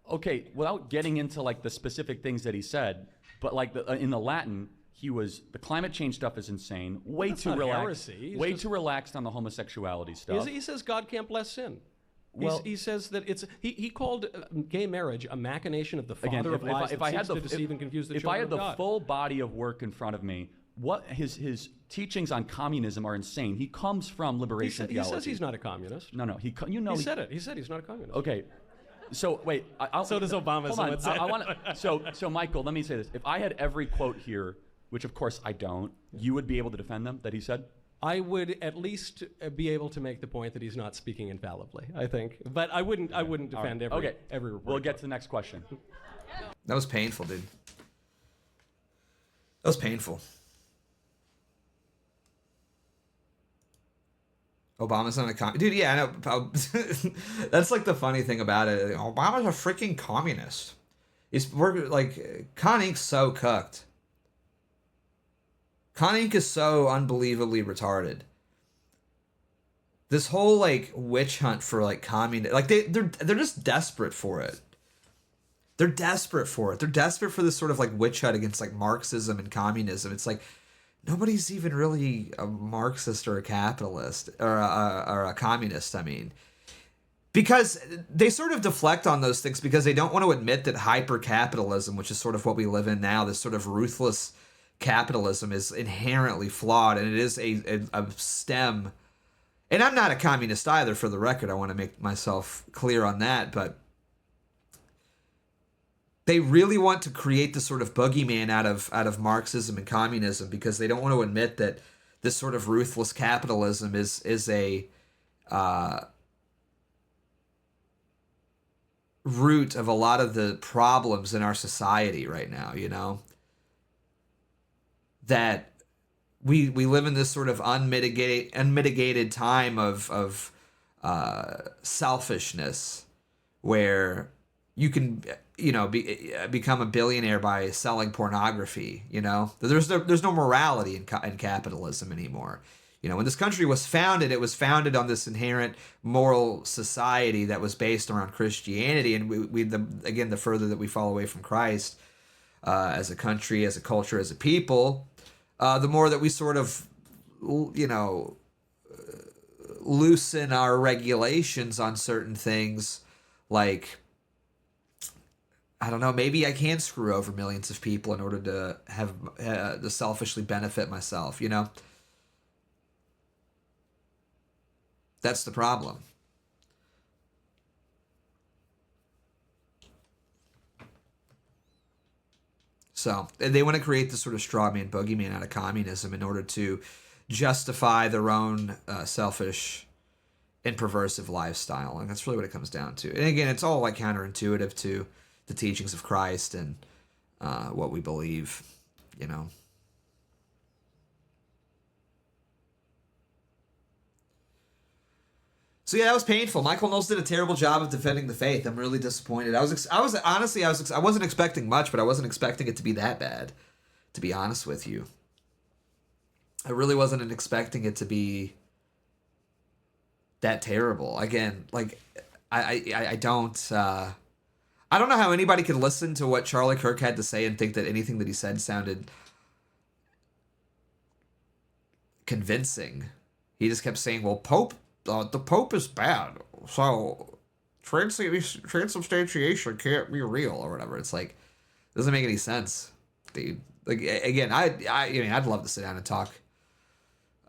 [SPEAKER 2] Okay, without getting into like the specific things that he said, but like in the Latin, the climate change stuff is insane. Way
[SPEAKER 4] That's
[SPEAKER 2] too
[SPEAKER 4] not
[SPEAKER 2] relaxed.
[SPEAKER 4] heresy.
[SPEAKER 2] Way too relaxed on the homosexuality stuff.
[SPEAKER 4] He says God can't bless sin.
[SPEAKER 2] Well,
[SPEAKER 4] he says that he called gay marriage a machination of the father
[SPEAKER 2] again,
[SPEAKER 4] of lies
[SPEAKER 2] if
[SPEAKER 4] that
[SPEAKER 2] I had
[SPEAKER 4] seeks to deceive and confuse the
[SPEAKER 2] if
[SPEAKER 4] children
[SPEAKER 2] I had the
[SPEAKER 4] of God.
[SPEAKER 2] full body of work in front of me, what his teachings on communism are insane. He comes from liberation
[SPEAKER 4] He
[SPEAKER 2] theology.
[SPEAKER 4] says he's not a communist.
[SPEAKER 2] No,
[SPEAKER 4] He said it. He said he's not a communist.
[SPEAKER 2] Okay. So wait.
[SPEAKER 4] So does Obama.
[SPEAKER 2] Hold on. I want to. So Michael, let me say this. If I had every quote here, which of course I don't, you would be able to defend them that he said.
[SPEAKER 4] I would at least be able to make the point that he's not speaking infallibly. I think, but I wouldn't defend every report.
[SPEAKER 2] We'll get to the next question.
[SPEAKER 1] That was painful, dude. That was painful. Obama's not a dude. Yeah, I know. That's like the funny thing about it. Obama's a freaking communist. We're like Con Inc.'s so cooked. Con Inc. is so unbelievably retarded. This whole like witch hunt for like communist, like they're just desperate for it. They're desperate for it. They're desperate for this sort of like witch hunt against like Marxism and communism. It's like nobody's even really a Marxist or a capitalist or a communist. I mean, because they sort of deflect on those things because they don't want to admit that hyper-capitalism, which is sort of what we live in now, this sort of ruthless capitalism, is inherently flawed, and it is a stem and I'm not a communist either, for the record. I want to make myself clear on that, but they really want to create this sort of boogeyman out of Marxism and communism, because they don't want to admit that this sort of ruthless capitalism is a root of a lot of the problems in our society right now, you know? That we live in this sort of unmitigated time of selfishness, where you can, you know, become a billionaire by selling pornography. You know, there's no morality in capitalism anymore. You know, when this country was founded, it was founded on this inherent moral society that was based around Christianity, and again, the further that we fall away from Christ as a country, as a culture, as a people, the more that we sort of, you know, loosen our regulations on certain things, like, I don't know, maybe I can screw over millions of people in order to have to selfishly benefit myself, you know? That's the problem. So they want to create this sort of straw man, boogeyman out of communism in order to justify their own selfish and perversive lifestyle. And that's really what it comes down to. And again, it's all like counterintuitive to the teachings of Christ and what we believe, you know. So yeah, that was painful. Michael Knowles did a terrible job of defending the faith. I'm really disappointed. I wasn't expecting much, but I wasn't expecting it to be that bad, to be honest with you. I really wasn't expecting it to be that terrible. Again, like, I don't know how anybody could listen to what Charlie Kirk had to say and think that anything that he said sounded convincing. He just kept saying, well, the Pope is bad, so transubstantiation can't be real, or whatever. It's like, it doesn't make any sense, dude. Like, again, I mean, I'd love to sit down and talk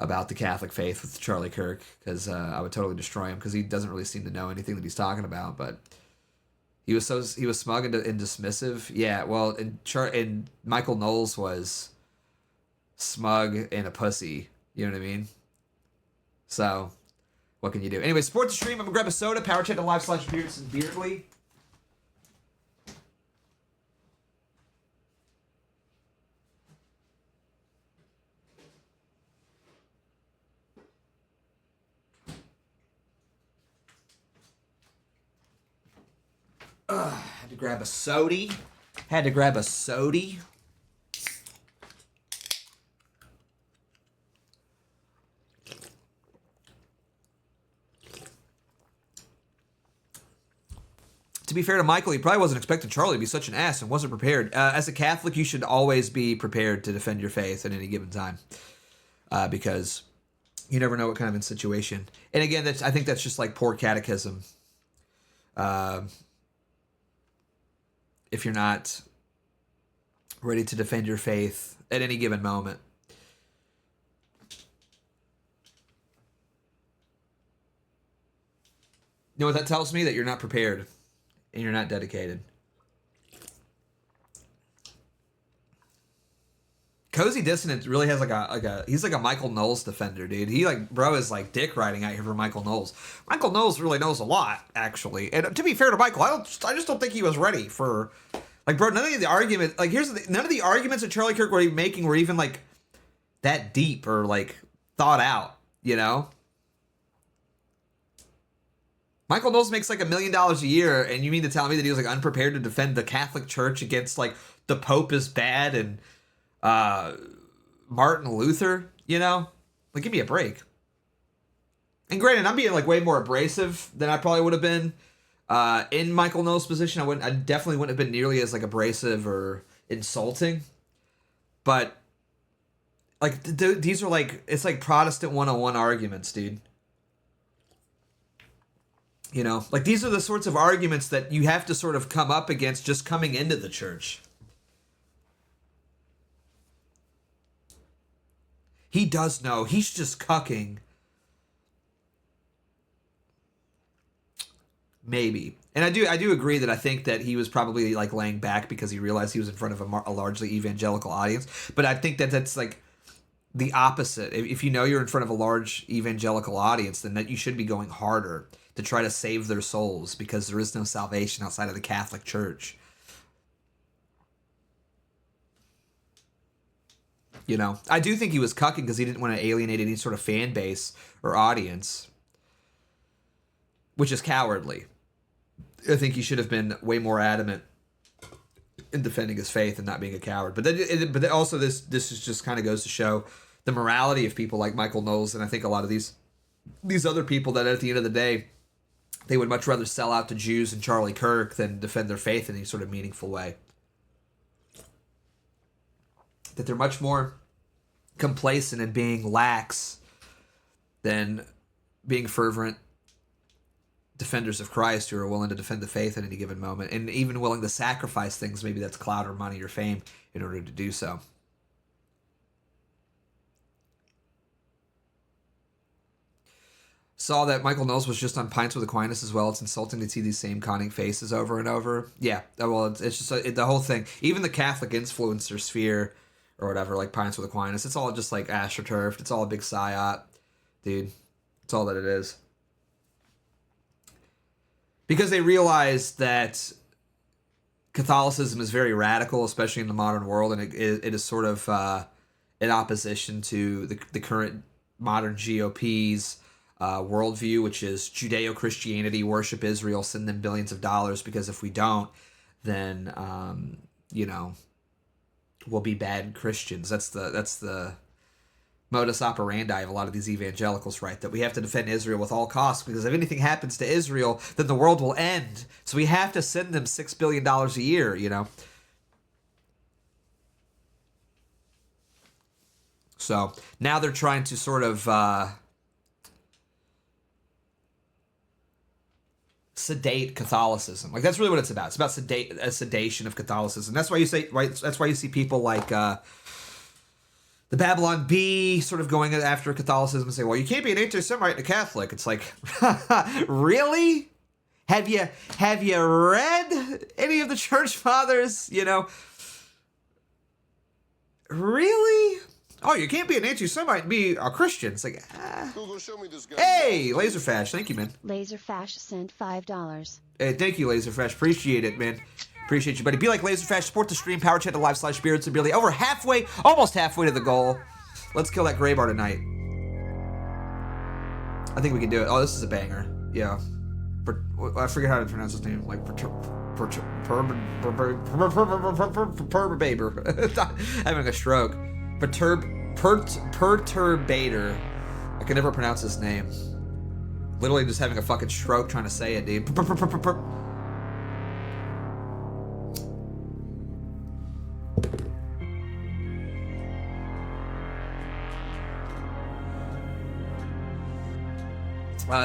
[SPEAKER 1] about the Catholic faith with Charlie Kirk, because I would totally destroy him, because he doesn't really seem to know anything that he's talking about. But he was smug and dismissive. Yeah, well, and Michael Knowles was smug and a pussy. You know what I mean? So, what can you do? Anyway, support the stream. I'm gonna grab a soda. PowerChat.live/Beardson Beardly. Had to grab a sody. To be fair to Michael, he probably wasn't expecting Charlie to be such an ass and wasn't prepared. As a Catholic, you should always be prepared to defend your faith at any given time, because you never know what kind of a situation. And again, I think that's just like poor catechism. If you're not ready to defend your faith at any given moment. You know what that tells me? That you're not prepared and you're not dedicated. Cozy Dissonance really has he's like a Michael Knowles defender, dude. He is like dick riding out here for Michael Knowles. Michael Knowles really knows a lot, actually. And to be fair to Michael, I just don't think he was ready for, like, bro, none of the arguments that Charlie Kirk were making were even like that deep or like thought out, you know? Michael Knowles makes like $1 million a year, and you mean to tell me that he was like unprepared to defend the Catholic Church against like the Pope is bad and Martin Luther, you know? Like, give me a break. And granted, I'm being like way more abrasive than I probably would have been in Michael Knowles' position. I definitely wouldn't have been nearly as like abrasive or insulting. But like these are like, it's like Protestant 101 arguments, dude. You know, like these are the sorts of arguments that you have to sort of come up against just coming into the church. He does know. He's just cucking Maybe. And I do agree that I think that he was probably like laying back because he realized he was in front of a largely evangelical audience. But I think that that's like the opposite. If you know you're in front of a large evangelical audience, then that you should be going harder to try to save their souls, because there is no salvation outside of the Catholic Church. You know, I do think he was cucking because he didn't want to alienate any sort of fan base or audience, which is cowardly. I think he should have been way more adamant in defending his faith and not being a coward. But also this is just kind of goes to show the morality of people like Michael Knowles, and I think a lot of these other people that at the end of the day, they would much rather sell out to Jews and Charlie Kirk than defend their faith in any sort of meaningful way. That they're much more complacent and being lax than being fervent defenders of Christ who are willing to defend the faith at any given moment, and even willing to sacrifice things, maybe that's clout or money or fame, in order to do so. Saw that Michael Knowles was just on Pints with Aquinas as well. It's insulting to see these same conning faces over and over. Yeah, well, it's just the whole thing. Even the Catholic influencer sphere or whatever, like Pints with Aquinas, it's all just like astroturfed. It's all a big psyop, dude. It's all that it is. Because they realize that Catholicism is very radical, especially in the modern world, and it is sort of in opposition to the current modern GOP's worldview, which is Judeo-Christianity, worship Israel, send them billions of dollars, because if we don't, then we'll be bad Christians. That's the modus operandi of a lot of these evangelicals, right? That we have to defend Israel with all costs, because if anything happens to Israel, then the world will end. So we have to send them $6 billion a year, you know? So now they're trying to sort of sedate Catholicism. Like, that's really what it's about. It's about sedation of Catholicism. That's why you say, right? That's why you see people like the Babylon Bee sort of going after Catholicism and say, well, you can't be an anti-Semite and a Catholic. It's like, really? Have you read any of the church fathers? You know, really? Oh, you can't be an anti-Semite and be a Christian. It's like,
[SPEAKER 5] Google, show me this guy.
[SPEAKER 1] Hey, Laserfash, thank you, man.
[SPEAKER 6] Laserfash sent $5.
[SPEAKER 1] Hey, thank you, Laserfash. Appreciate it, man. Appreciate you, buddy. Be like Laserfash. Support the stream. Power chat to live/Beardson. Barely over halfway, almost halfway to the goal. Let's kill that gray bar tonight. I think we can do it. Oh, this is a banger. Yeah. I forget how to pronounce his name. Like, Perturbator. Having a stroke. Perturbator. I can never pronounce his name. Literally just having a fucking stroke trying to say it, dude.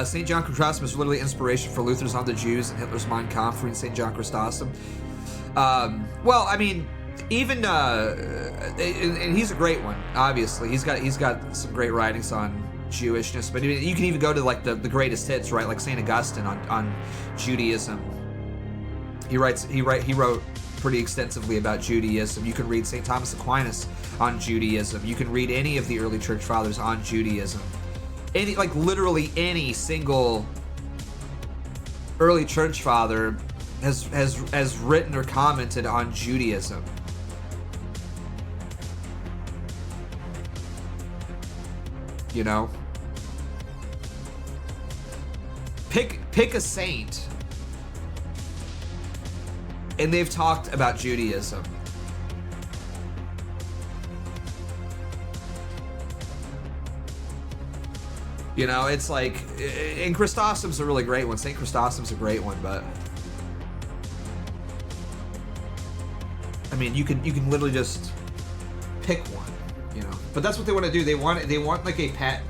[SPEAKER 1] St. John Chrysostom is literally inspiration for Luther's on the Jews and Hitler's Mein Kampf, reading St. John Chrysostom. Well, I mean, even and he's a great one. Obviously, he's got some great writings on Jewishness, but you can even go to like the greatest hits, right? Like St. Augustine on Judaism. He wrote pretty extensively about Judaism. You can read St. Thomas Aquinas on Judaism. You can read any of the early church fathers on Judaism. Literally any single early church father has written or commented on Judaism. You know? Pick a saint, and they've talked about Judaism. You know, it's like, and Chrysostom's a really great one. St. Chrysostom's a great one, but I mean, you can literally just pick one, you know. But that's what they want to do. They want like a pat.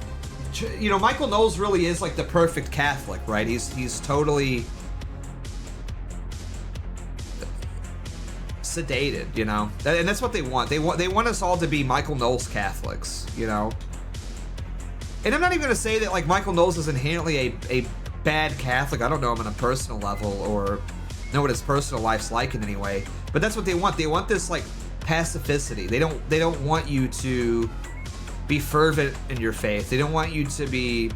[SPEAKER 1] You know, Michael Knowles really is like the perfect Catholic, right? He's totally sedated, you know, and that's what they want. They want us all to be Michael Knowles Catholics, you know. And I'm not even going to say that like Michael Knowles is inherently a bad Catholic. I don't know him on a personal level or know what his personal life's like in any way. But that's what they want. They want this like pacificity. They don't want you to be fervent in your faith. They don't want you to be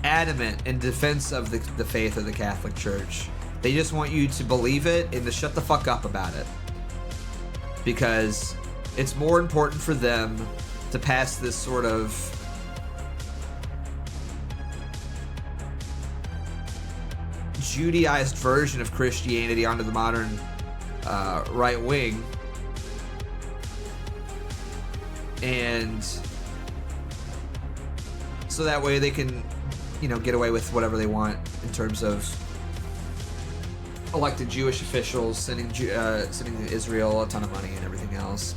[SPEAKER 1] adamant in defense of the faith of the Catholic Church. They just want you to believe it and to shut the fuck up about it. Because it's more important for them to pass this sort of Judaized version of Christianity onto the modern right wing, and so that way they can, get away with whatever they want in terms of elected Jewish officials sending Israel a ton of money and everything else.